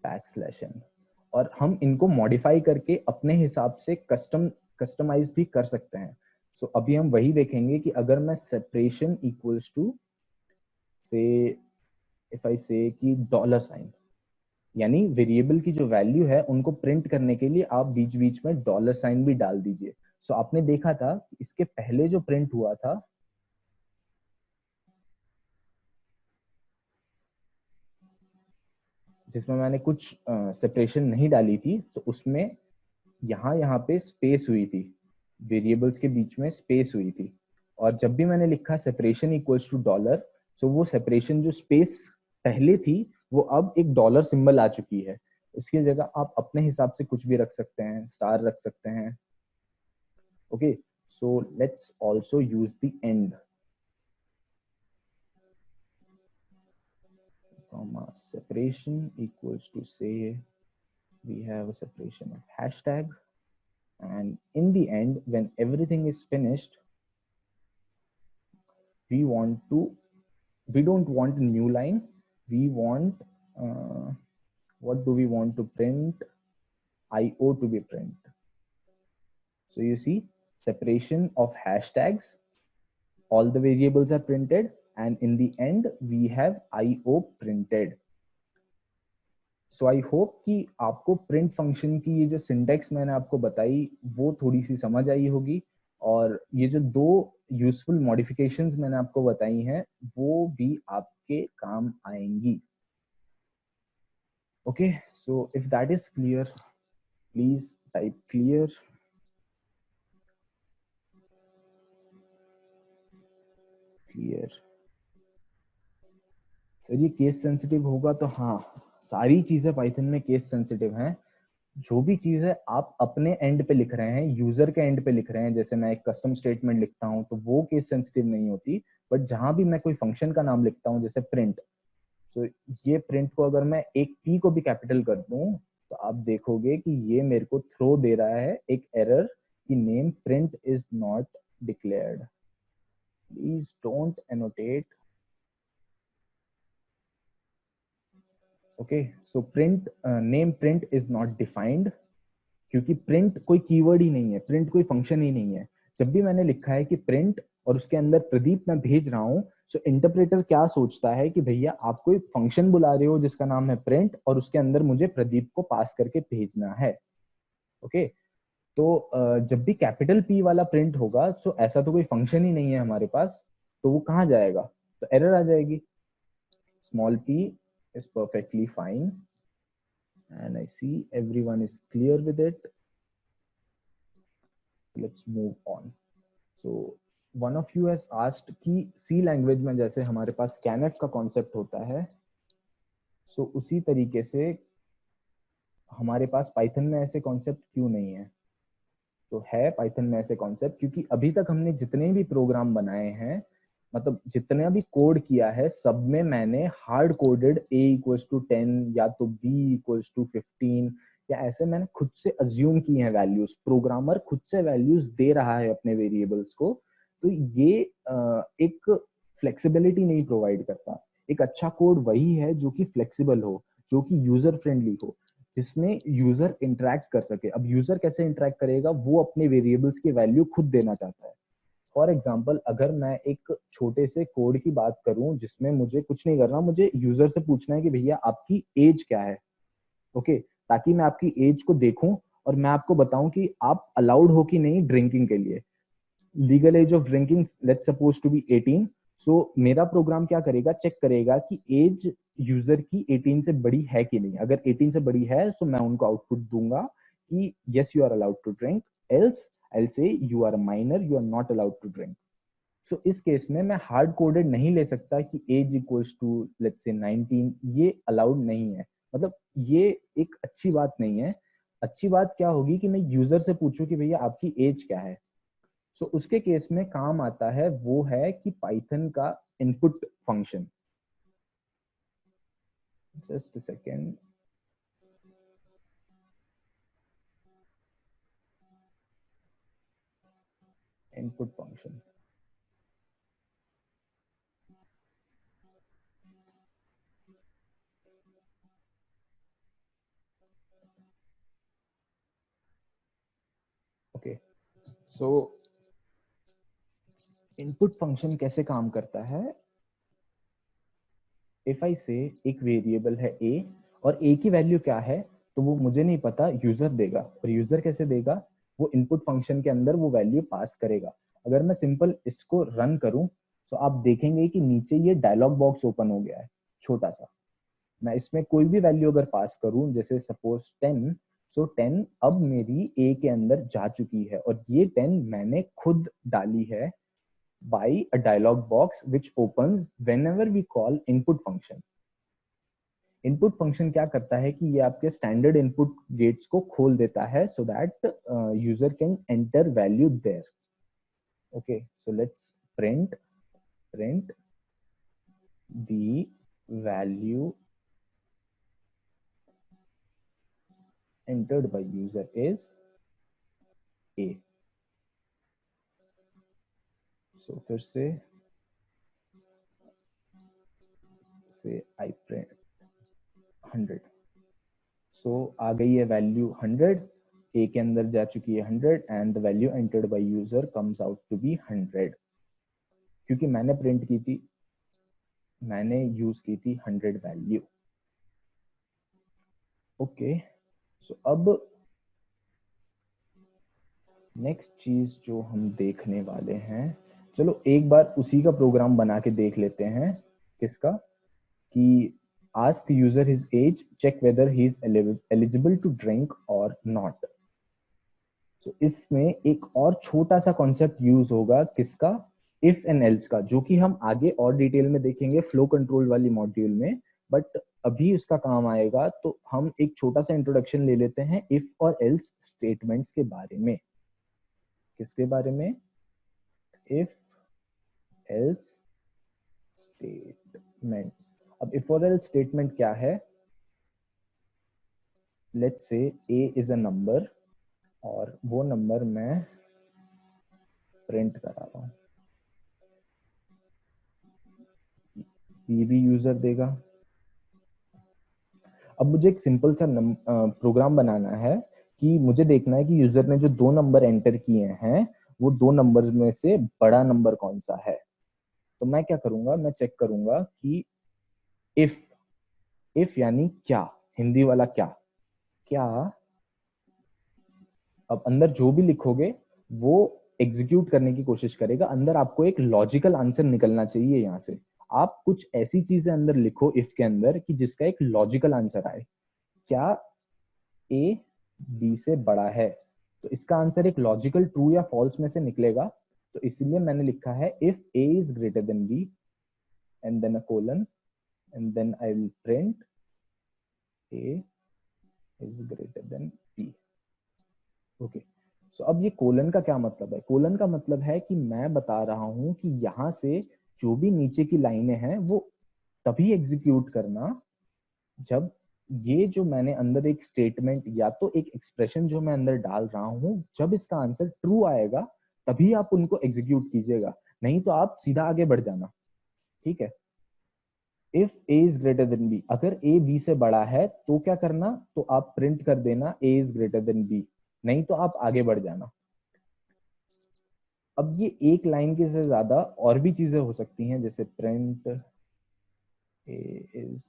backslash n. और हम इनको मॉडिफाई करके अपने हिसाब से कस्टमाइज भी कर सकते हैं। सो अभी हम वही देखेंगे कि अगर मैं सेपरेशन इक्वल्स टू से इफ आई से कि डॉलर साइन, यानी वेरिएबल की जो वैल्यू है उनको प्रिंट करने के लिए आप बीच बीच में डॉलर साइन भी डाल दीजिए। सो आपने देखा था इसके पहले जो प्रिंट हुआ था जिसमें मैंने कुछ सेपरेशन नहीं डाली थी, तो उसमें यहाँ पे स्पेस हुई थी, वेरिएबल्स के बीच में स्पेस हुई थी। और जब भी मैंने लिखा सेपरेशन इक्वल्स टू डॉलर, सो वो सेपरेशन जो स्पेस पहले थी वो अब एक डॉलर सिंबल आ चुकी है। इसकी जगह आप अपने हिसाब से कुछ भी रख सकते हैं, स्टार रख सकते हैं। Okay, so let's also use the end, separation equals to, say we have a separation of hashtag, and in the end when everything is finished we don't want a new line, we want what do we want to print? IO to be print. So you see, separation of hashtags, all the variables are printed, and in the end we have IO printed. So I hope कि आपको print function की ये जो syntax मैंने आपको बताई वो थोड़ी सी समझ आई होगी, और ये जो दो यूजफुल मॉडिफिकेशंस मैंने आपको बताई हैं वो भी आपके काम आएंगी। Okay, so if that is clear please type clear. Clear sir, ये केस सेंसिटिव होगा तो हाँ, सारी चीजें पाइथन में केस सेंसिटिव हैं। जो भी चीज है आप अपने एंड पे लिख रहे हैं, यूजर के एंड पे लिख रहे हैं, जैसे मैं एक कस्टम स्टेटमेंट लिखता हूं तो वो केस सेंसिटिव नहीं होती। बट जहां भी मैं कोई फंक्शन का नाम लिखता हूं जैसे प्रिंट, तो ये प्रिंट को अगर मैं एक पी को भी कैपिटल कर दूं तो आप देखोगे कि ये मेरे को थ्रो दे रहा है एक एरर कि name print is not declared. Please don't annotate. Okay, so print name print is not defined, क्योंकि प्रिंट कोई कीवर्ड ही नहीं है, प्रिंट कोई फंक्शन ही नहीं है। जब भी मैंने लिखा है कि प्रिंट और उसके अंदर प्रदीप मैं भेज रहा हूं, सो इंटरप्रेटर क्या सोचता है कि भैया आप कोई फंक्शन बुला रहे हो जिसका नाम है प्रिंट और उसके अंदर मुझे प्रदीप को पास करके भेजना है। ओके, तो जब भी कैपिटल पी वाला प्रिंट होगा, सो ऐसा तो कोई फंक्शन ही नहीं है हमारे पास, तो वो कहाँ जाएगा? तो एरर आ जाएगी। Small p is perfectly fine and I see everyone is clear with it. Let's move on. So one of you has asked कि C लैंग्वेज में जैसे हमारे पास scanf का कॉन्सेप्ट होता है, सो उसी तरीके से हमारे पास पाइथन में ऐसे कॉन्सेप्ट क्यों नहीं है? तो है पाइथन में ऐसे कॉन्सेप्ट, क्योंकि अभी तक हमने जितने भी प्रोग्राम बनाए हैं, मतलब जितना भी कोड किया है, सब में मैंने hard coded a equals to 10 या तो b इक्वल्स टू 15 या ऐसे मैंने खुद से अज्यूम की हैं वैल्यूज। प्रोग्रामर खुद से वैल्यूज दे रहा है अपने वेरिएबल्स को, तो ये एक फ्लेक्सिबिलिटी नहीं प्रोवाइड करता। एक अच्छा कोड वही है जो कि फ्लेक्सिबल हो, जो कि यूजर फ्रेंडली हो, जिसमें यूजर इंटरेक्ट कर सके। अब यूजर कैसे इंटरेक्ट करेगा, वो अपने वेरिएबल्स की वैल्यू खुद देना चाहता है। फॉर एग्जाम्पल, अगर मैं एक छोटे से कोड की बात करूं जिसमें मुझे कुछ नहीं करना, मुझे यूजर से पूछना है कि भैया आपकी एज क्या है, ओके, ताकि मैं आपकी एज को देखूं और मैं आपको बताऊं कि आप अलाउड हो कि नहीं ड्रिंकिंग के लिए। Legal age of drinking let's suppose to be 18। So मेरा प्रोग्राम क्या करेगा, चेक करेगा कि एज यूजर की 18 से बड़ी है कि नहीं। अगर 18 से बड़ी है तो मैं उनको आउटपुट दूंगा कि yes you are allowed to drink, else I will say you are a minor, you are not allowed to drink. So इस केस में मैं हार्ड कोडेड नहीं ले सकता कि as equals to let's say 19, ये अलाउड नहीं है। मतलब ये एक अच्छी बात नहीं है। अच्छी बात क्या होगी कि मैं यूजर से पूछूं कि भैया आपकी एज क्या है। सो उसके केस में काम आता है वो है कि पाइथन का input function. Just a second, input function. Okay, so input function कैसे काम करता है। इफ आई से एक वेरिएबल है a और a की वैल्यू क्या है, तो वो मुझे नहीं पता, यूजर देगा। और यूजर कैसे देगा, वो इनपुट फंक्शन के अंदर वो वैल्यू पास करेगा। अगर मैं सिंपल इसको रन करूं तो आप देखेंगे कि नीचे ये डायलॉग बॉक्स ओपन हो गया है, छोटा सा। मैं इसमें कोई भी वैल्यू अगर पास करूं, जैसे सपोज 10, सो 10 अब मेरी a के अंदर जा चुकी है, और ये 10 मैंने खुद डाली है by a dialog box which opens whenever we call input function। Input function क्या करता है कि ये आपके स्टैंडर्ड इनपुट गेट्स को खोल देता है so that user can enter value there. Okay, so let's print the value entered by user is a। So फिर से आई प्रिंट 100। सो आ गई है वैल्यू 100, ए के अंदर जा चुकी है 100 and the value entered by user comes out to be 100, क्योंकि मैंने प्रिंट की थी, मैंने यूज की थी 100 वैल्यू। ओके, सो अब नेक्स्ट चीज जो हम देखने वाले हैं, चलो एक बार उसी का प्रोग्राम बना के देख लेते हैं। किसका, कि ask user his age, check whether he is eligible to drink or not। so इसमें एक और छोटा सा कॉन्सेप्ट यूज होगा, किसका, इफ एंड एल्स का, जो कि हम आगे और डिटेल में देखेंगे फ्लो कंट्रोल वाली मॉड्यूल में। बट अभी उसका काम आएगा, तो हम एक छोटा सा इंट्रोडक्शन ले लेते हैं इफ और एल्स स्टेटमेंट्स के बारे में। किसके बारे में, इफ एल्स स्टेटमेंट्स। अब इफ और एल्स स्टेटमेंट क्या है, let's say a is a number और वो नंबर मैं प्रिंट करा रहा हूं, ये भी यूजर देगा। अब मुझे एक सिंपल सा प्रोग्राम बनाना है कि मुझे देखना है कि यूजर ने जो दो नंबर एंटर किए हैं, वो दो नंबर्स में से बड़ा नंबर कौन सा है। तो मैं क्या करूंगा, मैं चेक करूंगा कि इफ यानी क्या, हिंदी वाला क्या, क्या, अब अंदर जो भी लिखोगे वो एग्जीक्यूट करने की कोशिश करेगा। अंदर आपको एक लॉजिकल आंसर निकलना चाहिए। यहाँ से आप कुछ ऐसी चीजें अंदर लिखो इफ के अंदर कि जिसका एक लॉजिकल आंसर आए। क्या ए बी से बड़ा है, तो इसका आंसर एक लॉजिकल ट्रू या फॉल्स में से निकलेगा। तो इसीलिए मैंने लिखा है if A is greater than B and then a colon and then I will print A is greater than B. Okay, so अब ये कोलन का क्या मतलब है? कोलन का मतलब है कि मैं बता रहा हूं कि यहाँ से जो भी नीचे की लाइनें हैं वो तभी एग्जीक्यूट करना जब ये जो मैंने अंदर एक स्टेटमेंट या तो एक एक्सप्रेशन जो मैं अंदर डाल रहा हूं, जब इसका आंसर ट्रू आएगा तभी आप उनको एग्जीक्यूट कीजिएगा, नहीं तो आप सीधा आगे बढ़ जाना। ठीक है? If a is greater then b, अगर a b से बड़ा है तो क्या करना, तो आप प्रिंट कर देना a is greater then b, नहीं तो आप आगे बढ़ जाना। अब ये एक लाइन के से ज्यादा और भी चीजें हो सकती हैं, जैसे प्रिंट a इज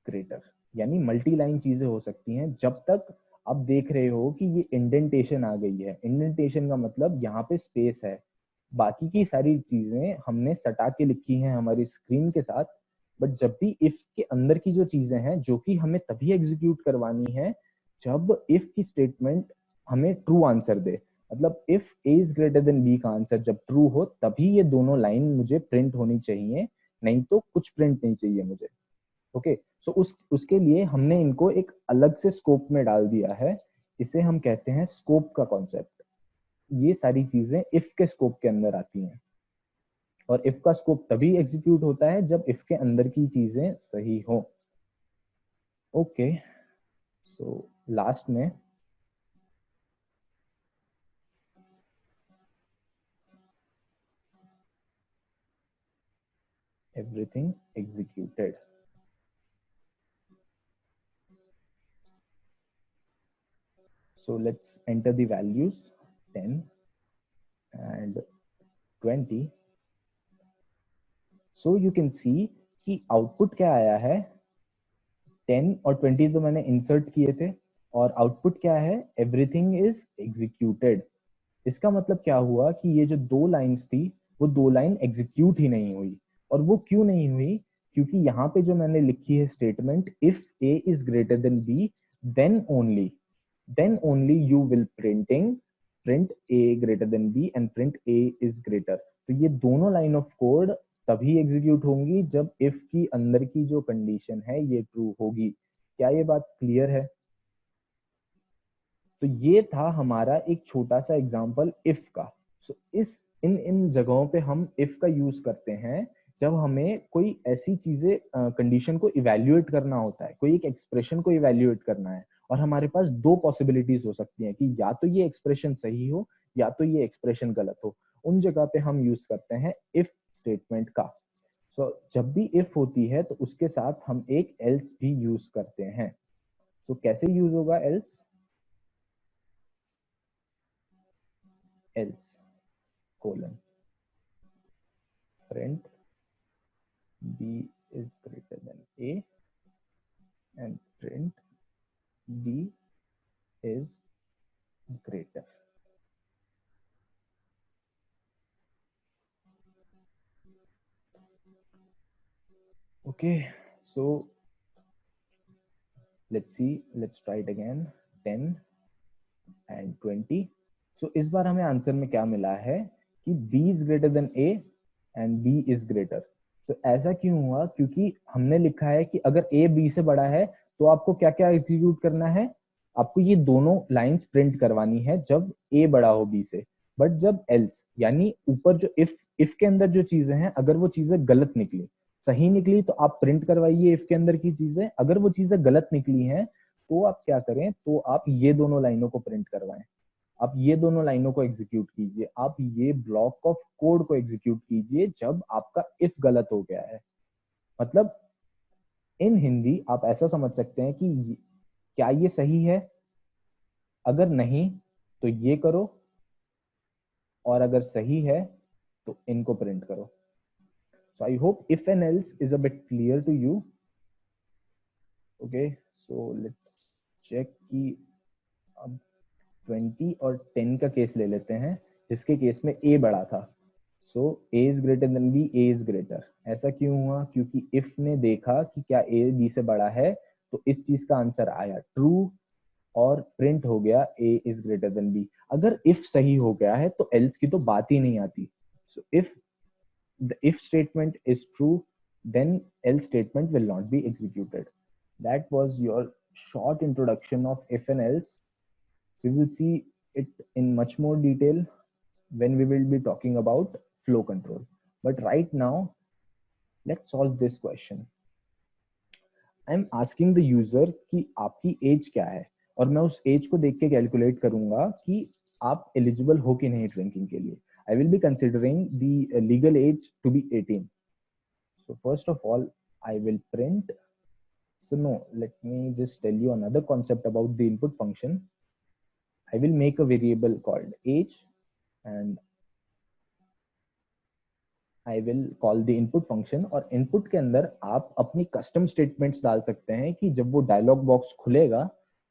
ग्रेटर, यानी मल्टी लाइन चीजें हो सकती हैं जब तक आप देख रहे हो कि ये इंडेंटेशन आ गई है। इंडेंटेशन का मतलब यहाँ पे स्पेस है, बाकी की सारी चीजें हमने सटा के लिखी हैं हमारी स्क्रीन के साथ। बट जब भी इफ के अंदर की जो चीजें हैं जो कि हमें तभी एग्जीक्यूट करवानी है जब इफ की स्टेटमेंट हमें ट्रू आंसर दे, मतलब if A is greater than B का आंसर जब ट्रू हो तभी ये दोनों लाइन मुझे प्रिंट होनी चाहिए, नहीं तो कुछ प्रिंट नहीं चाहिए मुझे। ओके, सो उसके लिए हमने इनको एक अलग से स्कोप में डाल दिया है, इसे हम कहते हैं स्कोप का कॉन्सेप्ट। ये सारी चीजें इफ के स्कोप के अंदर आती हैं, और इफ का स्कोप तभी एग्जीक्यूट होता है जब इफ के अंदर की चीजें सही हो। ओके, सो लास्ट में everything executed. So let's enter the values 10 and 20. So you can see कि आउटपुट क्या आया है, 10 और 20 तो मैंने इंसर्ट किए थे, और आउटपुट क्या है, एवरीथिंग इज एग्जीक्यूटेड। इसका मतलब क्या हुआ कि ये जो दो लाइंस थी वो दो लाइन एग्जीक्यूट ही नहीं हुई। और वो क्यों नहीं हुई? क्योंकि यहाँ पे जो मैंने लिखी है statement, if a is greater then b, then only you will print a greater than b and print a is greater। तो ये दोनों लाइन ऑफ कोड तभी एग्जीक्यूट होंगी जब इफ की अंदर की जो कंडीशन है ये ट्रू होगी। क्या ये बात क्लियर है? तो ये था हमारा एक छोटा सा एग्जांपल इफ का। सो इस इन इन जगहों पे हम इफ का यूज करते हैं जब हमें कोई ऐसी चीजें कंडीशन को इवेल्युएट करना होता है, कोई एक एक्सप्रेशन को इवेल्युएट करना है, और हमारे पास दो पॉसिबिलिटीज हो सकती हैं कि या तो ये एक्सप्रेशन सही हो या तो ये एक्सप्रेशन गलत हो। उन जगह पे हम यूज करते हैं इफ स्टेटमेंट का। सो जब भी इफ होती है तो उसके साथ हम एक एल्स भी यूज करते हैं। सो कैसे यूज होगा else? else colon print b is greater than a and print b is greater। okay, so let's try it again, 10 and 20। so इस बार हमें आंसर में क्या मिला है कि b is greater than a and b is greater। तो ऐसा क्यों हुआ? क्योंकि हमने लिखा है कि अगर a b से बड़ा है तो आपको क्या क्या एग्जीक्यूट करना है, आपको ये दोनों लाइंस प्रिंट करवानी है जब a बड़ा हो b से। बट जब else, यानी ऊपर जो इफ के अंदर जो चीजें हैं, अगर वो चीजें गलत निकली, सही निकली तो आप प्रिंट करवाइए इफ के अंदर की चीजें, अगर वो चीजें गलत निकली हैं तो आप क्या करें, तो आप ये दोनों लाइनों को प्रिंट करवाएं, आप ये दोनों लाइनों को एग्जीक्यूट कीजिए, आप ये ब्लॉक ऑफ कोड को एग्जीक्यूट कीजिए जब आपका इफ गलत हो गया है। मतलब इन हिंदी आप ऐसा समझ सकते हैं कि क्या ये सही है, अगर नहीं तो ये करो, और अगर सही है तो इनको प्रिंट करो। So I hope if and else is a bit clear to you. Okay, so let's check कि अब 20 और 10 का केस ले लेते हैं, जिसके केस में a बड़ा था। सो a is greater then b, a is greater. ऐसा क्यों हुआ? क्योंकि if ने देखा कि क्या a b से बड़ा है तो इस चीज का आंसर आया ट्रू, और प्रिंट हो गया a is greater then b। अगर if सही हो गया है तो else की तो बात ही नहीं आती। सो if the if statement is true, then else statement will not be executed। That was your short introduction of if and else। We will see it in much more detail when we will be talking about flow control. But right now, let's solve this question. I'm asking the user कि आपकी as क्या है, और मैं उस as को देख के कैलकुलेट करूंगा कि आप एलिजिबल हो कि नहीं ड्रिंकिंग के लिए. I will be considering the legal age to be 18. So first of all, I will print. So no, let me just tell you another concept about the input function. I will make a variable called age, and I will call the input function. और input के अंदर आप अपनी custom statements डाल सकते हैं कि जब वो dialog box खुलेगा,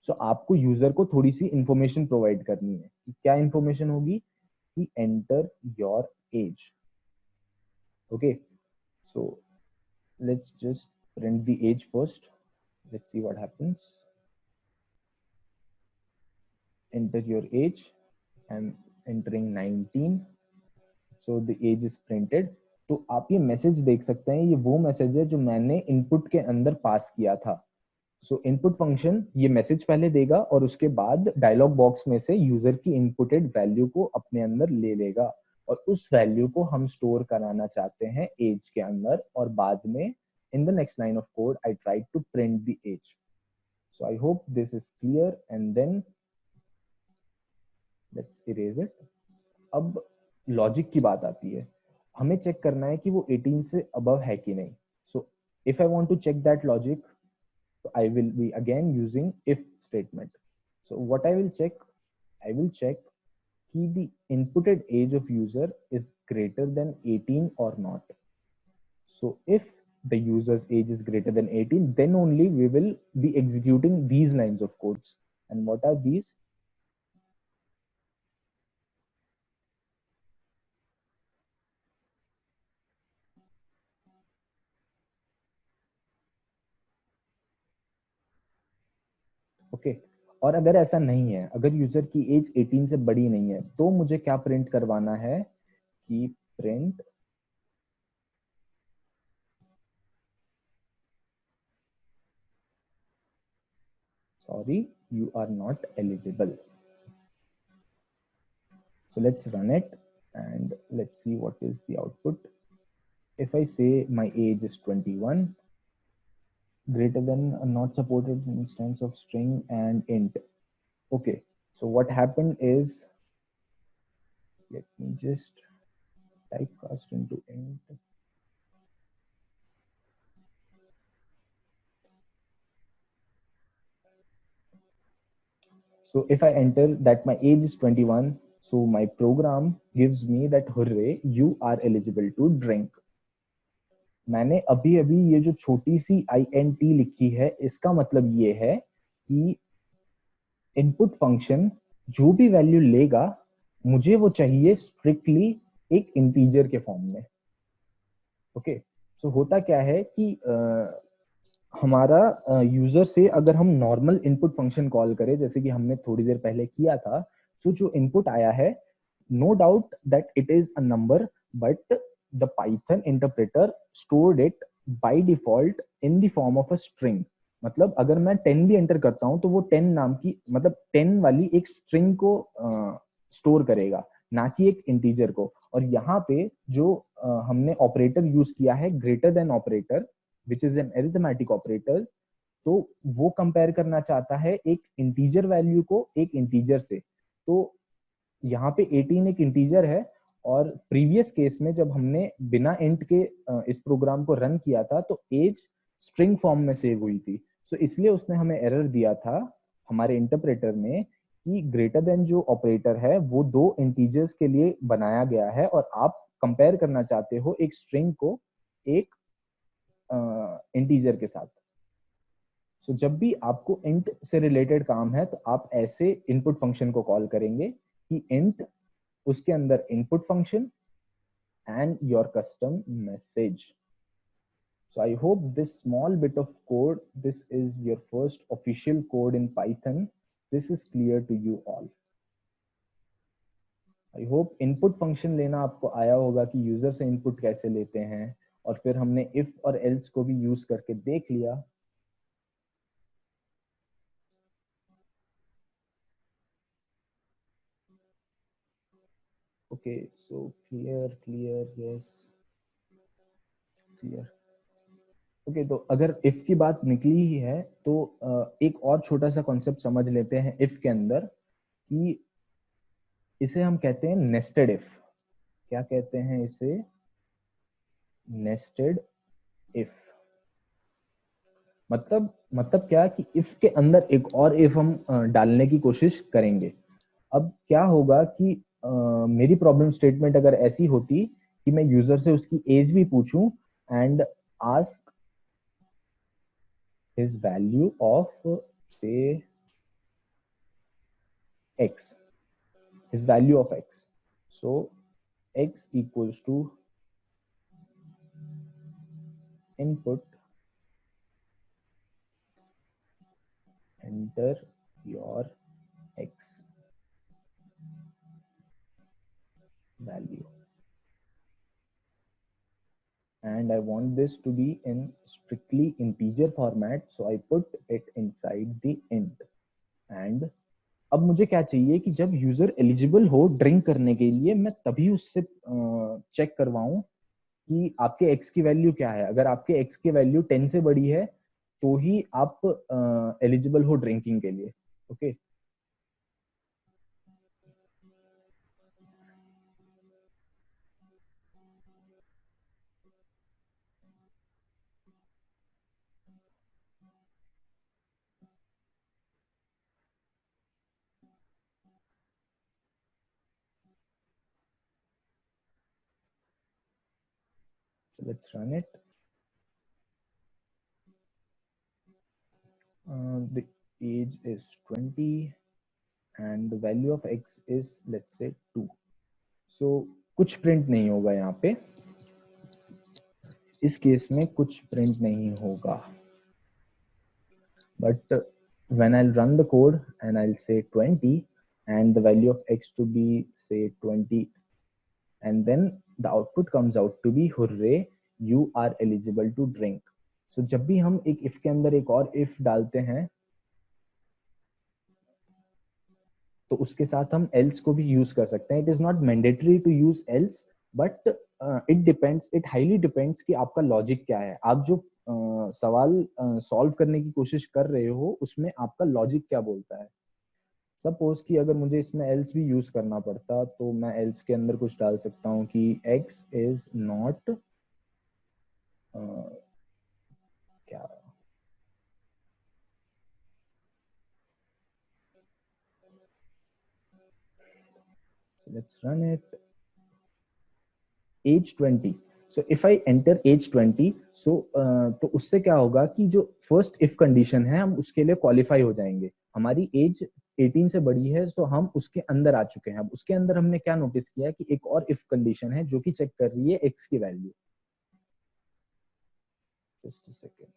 so आपको user को थोड़ी सी information provide करनी है. क्या information होगी? कि enter your age. Okay, so let's just print the age first. Let's see what happens. Enter your age. I'm entering 19. So the age is printed. तो आप ये मैसेज देख सकते हैं, ये वो मैसेज है जो मैंने इनपुट के अंदर पास किया था. सो इनपुट फंक्शन ये मैसेज पहले देगा और उसके बाद डायलॉग बॉक्स में से यूजर की इनपुटेड वैल्यू को अपने अंदर ले लेगा, और उस वैल्यू को हम स्टोर कराना चाहते हैं एज के अंदर, और बाद में in the next line of code I tried to print the age. So I hope this is clear, and then let's erase it. अब लॉजिक की बात आती है, हमें चेक करना है कि वो 18 से अबव है कि नहीं. So if I want to check that logic, so I will be again using if statement. So what I will check कि the inputted age of user is greater than 18 or not. So if the user's age is greater than 18, then only we will be executing these lines of codes. And what are these? Okay. और अगर ऐसा नहीं है, अगर user की as 18 से बड़ी नहीं है, तो मुझे क्या प्रिंट करवाना है कि print sorry, you are not eligible. So let's run it and let's see what is the output. If I say my age is 21, greater than a not supported instance of string and int. Okay, so what happened is, let me just typecast into int. So if I enter that my age is 21, so my program gives me that hooray, you are eligible to drink. मैंने अभी अभी ये जो छोटी सी int लिखी है, इसका मतलब ये है कि इनपुट फंक्शन जो भी वैल्यू लेगा, मुझे वो चाहिए स्ट्रिक्टली एक इंटीजर के फॉर्म में. ओके, सो होता क्या है कि हमारा यूजर से अगर हम नॉर्मल इनपुट फंक्शन कॉल करें, जैसे कि हमने थोड़ी देर पहले किया था, सो जो इनपुट आया है, no doubt that it is a number, but the Python interpreter stored it by default in the form of a string. मतलब अगर मैं 10 भी एंटर करता हूं तो वो 10 नाम की, मतलब 10 वाली एक स्ट्रिंग को स्टोर करेगा, ना कि एक इंटीजर को. और यहाँ पे जो हमने ऑपरेटर यूज किया है, greater than operator, which is an arithmetic operator, तो वो कंपेयर करना चाहता है एक इंटीजर वैल्यू को एक इंटीजर से. तो यहाँ पे 18 एक इंटीजर है, और प्रीवियस केस में जब हमने बिना इंट के इस प्रोग्राम को रन किया था, तो एज स्ट्रिंग फॉर्म में सेव हुई थी. सो इसलिए उसने हमें एरर दिया था हमारे इंटरप्रेटर में कि ग्रेटर देन जो ऑपरेटर है वो दो इंटीजर्स के लिए बनाया गया है, और आप कंपेयर करना चाहते हो एक स्ट्रिंग को एक इंटीजर के साथ. सो जब भी आपको इंट से रिलेटेड काम है, तो आप ऐसे इनपुट फंक्शन को कॉल करेंगे कि इंट, उसके अंदर input function and your custom message. So I hope this small bit of code, this is your first official code in Python, this is clear to you all. I hope input function लेना आपको आया होगा कि user से input कैसे लेते हैं, और फिर हमने if और else को भी यूज करके देख लिया. Okay so clear yes clear. Okay तो अगर इफ की बात निकली ही है तो एक और छोटा सा कॉन्सेप्ट समझ लेते हैं इफ के अंदर कि इसे हम कहते हैं नेस्टेड इफ। क्या कहते हैं इसे? Nested if. मतलब क्या कि इफ के अंदर एक और इफ हम डालने की कोशिश करेंगे। अब क्या होगा कि मेरी प्रॉब्लम स्टेटमेंट अगर ऐसी होती कि मैं यूजर से उसकी एज भी पूछूं and ask his value of से x, his value of x. So x equals to input, enter your x value, and I want this to be in strictly integer format, so I put it inside the int. And अब मुझे क्या चाहिए कि जब user eligible हो drink करने के लिए मैं तभी उससे चेक करवाऊं कि आपके x की वैल्यू क्या है। अगर आपके x की वैल्यू 10 से बड़ी है तो ही आप एलिजिबल हो ड्रिंकिंग के लिए। Okay let's run it. The age is 20 and the value of x is let's say 2. So कुछ प्रिंट नहीं होगा यहाँ पे, इस केस में कुछ प्रिंट नहीं होगा। But when I'll run the code and I'll say 20 and the value of x to be say 20, and then the output comes out to be hooray you are eligible to drink. So जब भी हम एक if के अंदर एक और if डालते हैं तो उसके साथ हम else को भी यूज कर सकते हैं। It is not mandatory to use else, but it depends, it highly depends कि आपका लॉजिक क्या है। आप जो सवाल सॉल्व करने की कोशिश कर रहे हो उसमें आपका लॉजिक क्या बोलता है। सपोज कि अगर मुझे इसमें else भी यूज करना पड़ता तो मैं else के अंदर कुछ डाल सकता हूँ कि x is not क्या, so let's run it, age 20. So if I enter age 20, so तो उससे क्या होगा कि जो फर्स्ट इफ कंडीशन है हम उसके लिए क्वालिफाई हो जाएंगे। हमारी एज 18 से बड़ी है तो हम उसके अंदर आ चुके हैं। अब उसके अंदर हमने क्या नोटिस किया कि एक और इफ कंडीशन है जो कि चेक कर रही है x की value. Just a second,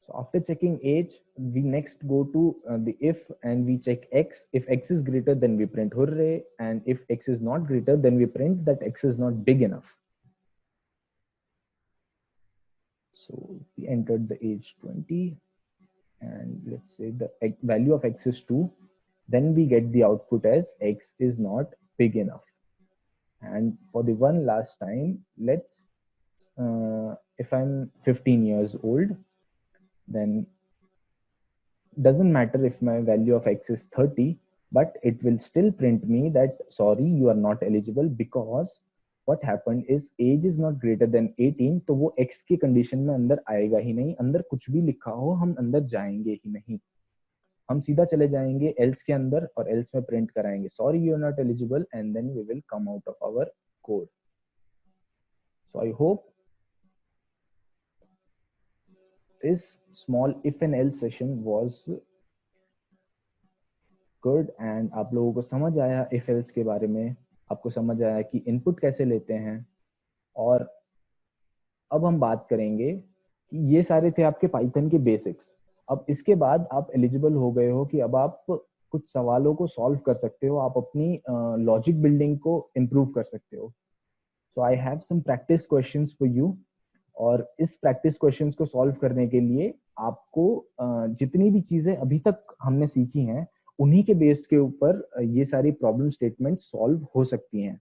so after checking age, we next go to the if and we check x. If x is greater, then we print hooray, and if x is not greater, then we print that x is not big enough. So we entered the age 20, and let's say the value of x is 2. Then we get the output as x is not big enough. And for the one last time, let's if I'm 15 years old, then doesn't matter if my value of x is 30, but it will still print me that sorry you are not eligible because what happened is age is not greater than 18। तो वो x की condition में अंदर आएगा ही नहीं, अंदर कुछ भी लिखा हो हम अंदर जाएंगे ही नहीं। हम सीधा चले जाएंगे else के अंदर और else में प्रिंट कराएंगे sorry you are not eligible, and then we will come out of our code. So I hope this small if and else session was good and आप लोगों को समझ आया if else के बारे में, आपको समझ आया कि इनपुट कैसे लेते हैं। और अब हम बात करेंगे कि ये सारे थे आपके पाइथन के बेसिक्स। अब इसके बाद आप एलिजिबल हो गए हो कि अब आप कुछ सवालों को सॉल्व कर सकते हो, आप अपनी लॉजिक बिल्डिंग को इम्प्रूव कर सकते हो। So I have some practice questions for you, और इस प्रैक्टिस क्वेश्चंस को सॉल्व करने के लिए आपको जितनी भी चीजें अभी तक हमने सीखी हैं उन्हीं के बेस्ड के ऊपर ये सारी प्रॉब्लम स्टेटमेंट सॉल्व हो सकती हैं।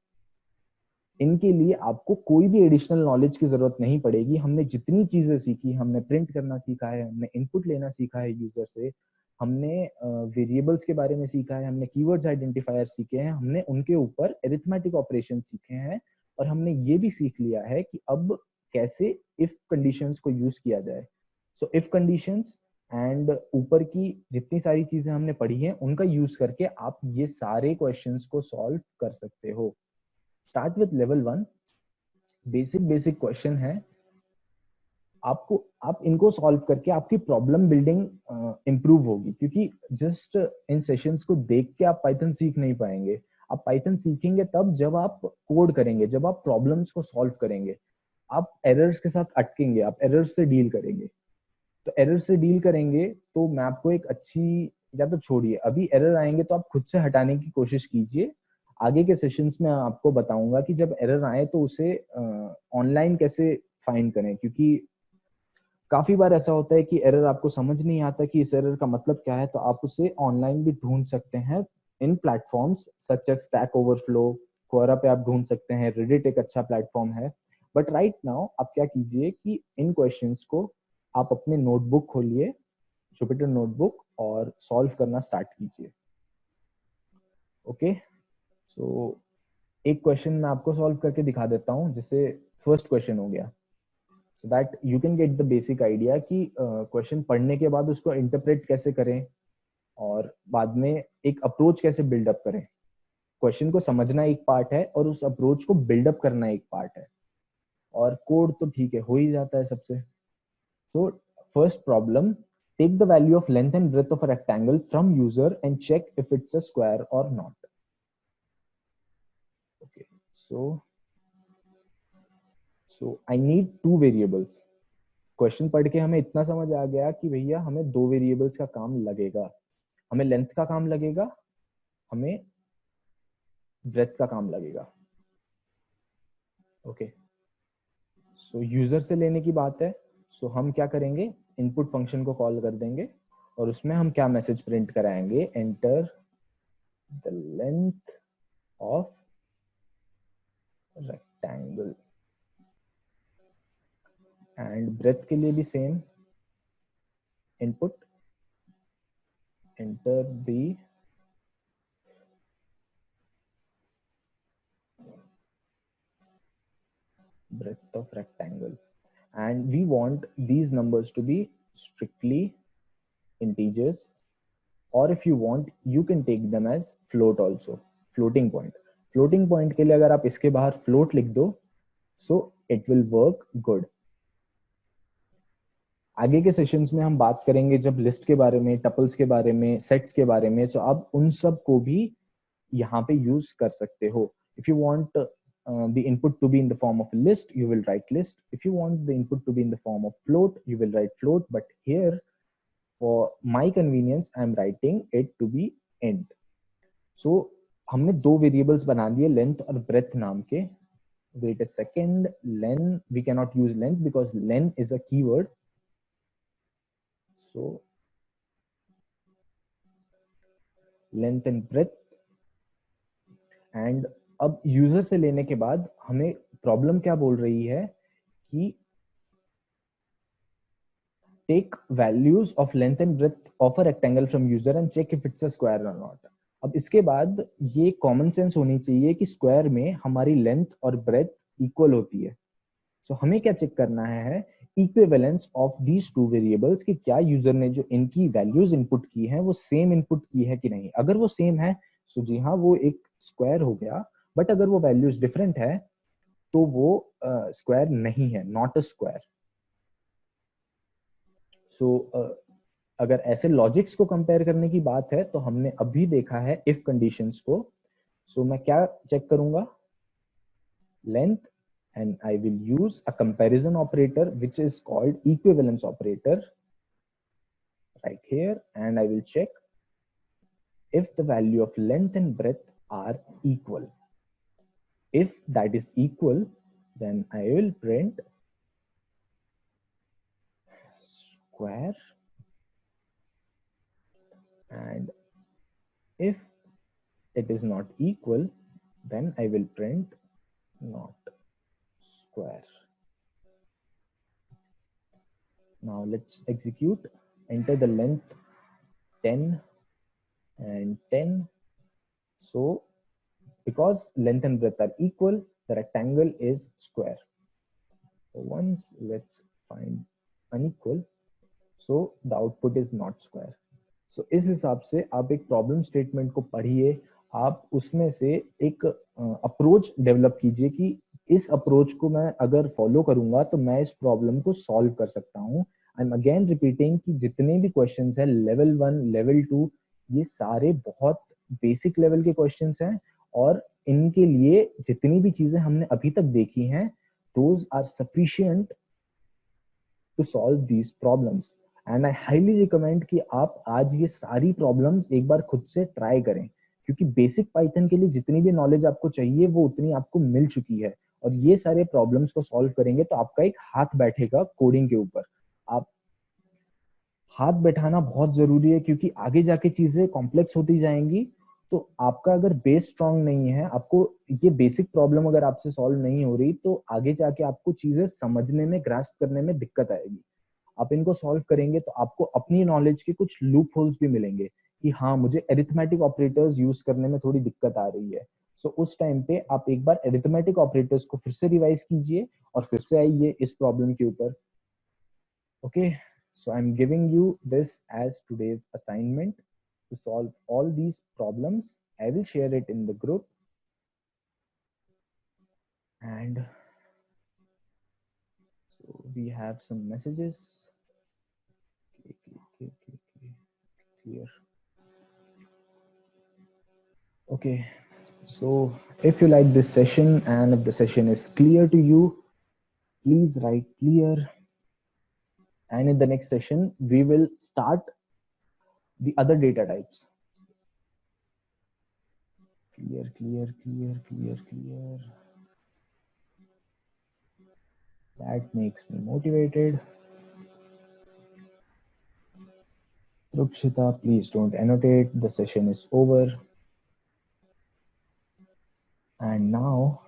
इनके लिए आपको कोई भी एडिशनल नॉलेज की जरूरत नहीं पड़ेगी। हमने जितनी चीजें सीखी, हमने प्रिंट करना सीखा है, हमने इनपुट लेना सीखा है यूजर से, हमने वेरिएबल्स के बारे में सीखा है, हमने कीवर्ड्स आइडेंटिफायर सीखे हैं, हमने उनके ऊपर अरिथमेटिक ऑपरेशन सीखे हैं, और हमने ये भी सीख लिया है कि अब कैसे इफ कंडीशंस को यूज किया जाए। सो इफ कंडीशंस एंड ऊपर की जितनी सारी चीजें हमने पढ़ी हैं उनका यूज करके आप ये सारे क्वेश्चंस को सॉल्व कर सकते हो। Start with level 1। Basic question है, आप इनको सॉल्व करके आपकी प्रॉब्लम बिल्डिंग इंप्रूव होगी, क्योंकि जस्ट इन सेशंस को देख के आप पाइथन सीख नहीं पाएंगे। आप पाइथन सीखेंगे तब जब आप कोड करेंगे, जब आप प्रॉब्लम्स को सॉल्व करेंगे। आप एरर्स के साथ अटकेंगे, आप एरर्स से डील करेंगे। तो एरर से डील करेंगे तो मैं आपको एक अच्छी, या तो छोड़िए, अभी एरर आएंगे तो आप खुद से हटाने की कोशिश कीजिए। आगे के सेशंस में आपको बताऊंगा कि जब एरर आए तो उसे ऑनलाइन कैसे फाइंड करें, क्योंकि काफी बार ऐसा होता है कि एरर आपको समझ नहीं आता कि इस एरर का मतलब क्या है, तो आप उसे ऑनलाइन भी ढूंढ सकते हैं in platforms such as Stack Overflow, Quora पे आप ढूंढ सकते हैं, रेडिट एक अच्छा प्लेटफॉर्म है। बट राइट नाउ आप क्या कीजिए कि इन क्वेश्चंस को आप अपने नोटबुक खोलिए, जुपिटर नोटबुक, और सॉल्व करना स्टार्ट कीजिए। ओके, सो एक क्वेश्चन मैं आपको सॉल्व करके दिखा देता हूं, जैसे फर्स्ट क्वेश्चन हो गया, so that you can get the basic idea कि क्वेश्चन पढ़ने के बाद उसको इंटरप्रेट कैसे करें और बाद में एक अप्रोच कैसे बिल्डअप करें। क्वेश्चन को समझना एक पार्ट है और उस अप्रोच को बिल्डअप करना एक पार्ट है, और कोड तो ठीक है, हो ही जाता है सबसे। So first problem, take the value of length and breadth of a rectangle from user and check if it's a square or not. Okay, so I need two variables. Question पढ़ के हमें इतना समझ आ गया कि भैया हमें दो वेरिएबल्स का काम लगेगा, हमें लेंथ का काम लगेगा, हमें ब्रेथ का काम लगेगा। ओके, सो यूजर से लेने की बात है, सो हम क्या करेंगे, इनपुट फंक्शन को कॉल कर देंगे और उसमें हम क्या मैसेज प्रिंट कराएंगे, enter the length of rectangle, and breadth के लिए भी same, input enter the breadth of rectangle, and we want these numbers to be strictly integers, or if you want you can take them as float also, floating point के लिए अगर आप इसके बाहर float लिख दो so it will work good। आगे के सेशंस में हम बात करेंगे जब लिस्ट के बारे में, टपल्स के बारे में, सेट्स के बारे में, तो आप उन सब को भी यहाँ पे यूज कर सकते हो। If you want the input to be in the form of a list, you will write list. If you want the input to be in the form of float, you will write float. But here, for my convenience, I am writing it to be int. So, हमने दो variables बना दिए, length और breadth नाम के। Wait a second, len, we cannot use length because len is a keyword. So, length and breadth, and अब user से लेने के बाद हमें प्रॉब्लम क्या बोल रही है कि take values of length and breadth of a rectangle from user and check if it's a square और नॉट। अब इसके बाद ये कॉमन सेंस होनी चाहिए कि स्क्वायर में हमारी लेंथ और ब्रेथ इक्वल होती है। सो हमें क्या चेक करना है, equivalence of these two variables, कि क्या यूजर ने जो इनकी वैल्यूज इनपुट की है वो सेम इनपुट की है कि नहीं। अगर वो सेम है सो जी हाँ वो एक स्क्वायर हो गया, बट अगर वो वैल्यूज डिफरेंट है तो वो स्क्वायर नहीं है, नॉट अ स्क्वायर। सो अगर ऐसे लॉजिक्स को कंपेयर करने की बात है तो हमने अभी देखा है इफ कंडीशंस को। सो मैं क्या चेक करूंगा, length and I will use a comparison operator which is called equivalence operator right here, and I will check if the value of length and breadth are equal. If that is equal, then I will print square, and if it is not equal, then I will print not square. Now let's execute. Enter the length 10 and 10. So because length and breadth are equal, the rectangle is square. So once let's find unequal, so the output is not square. So इस हिसाब से आप एक problem statement को पढ़िए, आप उसमें से एक अप्रोच डेवलप कीजिए कि इस अप्रोच को मैं अगर फॉलो करूंगा तो मैं इस प्रॉब्लम को सॉल्व कर सकता हूँ. आई एम अगेन रिपीटिंग कि जितने भी क्वेश्चंस हैं लेवल 1, लेवल 2, ये सारे बहुत बेसिक लेवल के क्वेश्चंस हैं और इनके लिए जितनी भी चीजें हमने अभी तक देखी हैं, those are sufficient to solve these problems. And I highly recommend कि आप आज ये सारी प्रॉब्लम्स एक बार खुद से ट्राई करें, क्योंकि बेसिक पाइथन के लिए जितनी भी नॉलेज आपको चाहिए वो उतनी आपको मिल चुकी है. और ये सारे प्रॉब्लम्स को सॉल्व करेंगे तो आपका एक हाथ बैठेगा कोडिंग के ऊपर. आप हाथ बैठाना बहुत जरूरी है, क्योंकि आगे जाके चीजें कॉम्प्लेक्स होती जाएंगी. तो आपका अगर बेस स्ट्रांग नहीं है, आपको ये बेसिक प्रॉब्लम अगर आपसे सॉल्व नहीं हो रही, तो आगे जाके आपको चीजें समझने में, ग्रास्प करने में दिक्कत आएगी. आप इनको सॉल्व करेंगे तो आपको अपनी नॉलेज के कुछ लूप होल्स भी मिलेंगे कि हाँ, मुझे अरिथमेटिक ऑपरेटर्स यूज करने में थोड़ी दिक्कत आ रही है. सो उस टाइम पे आप एक बार अरिथमेटिक ऑपरेटर्स को फिर से रिवाइज कीजिए और फिर से आइए इस प्रॉब्लम के ऊपर. Okay, so I'm giving you this as today's assignment to solve all these problems. I will share it in the group, and so we have some messages. Clear. Okay, so if you like this session and if the session is clear to you, please write clear. And in the next session, we will start the other data types. Clear, clear, clear, clear, clear. That makes me motivated. Rukshita, please don't annotate. The session is over. And now,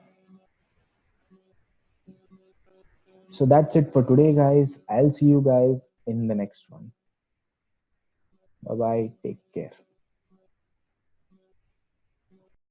so that's it for today, guys. I'll see you guys in the next one. Bye-bye. Take care.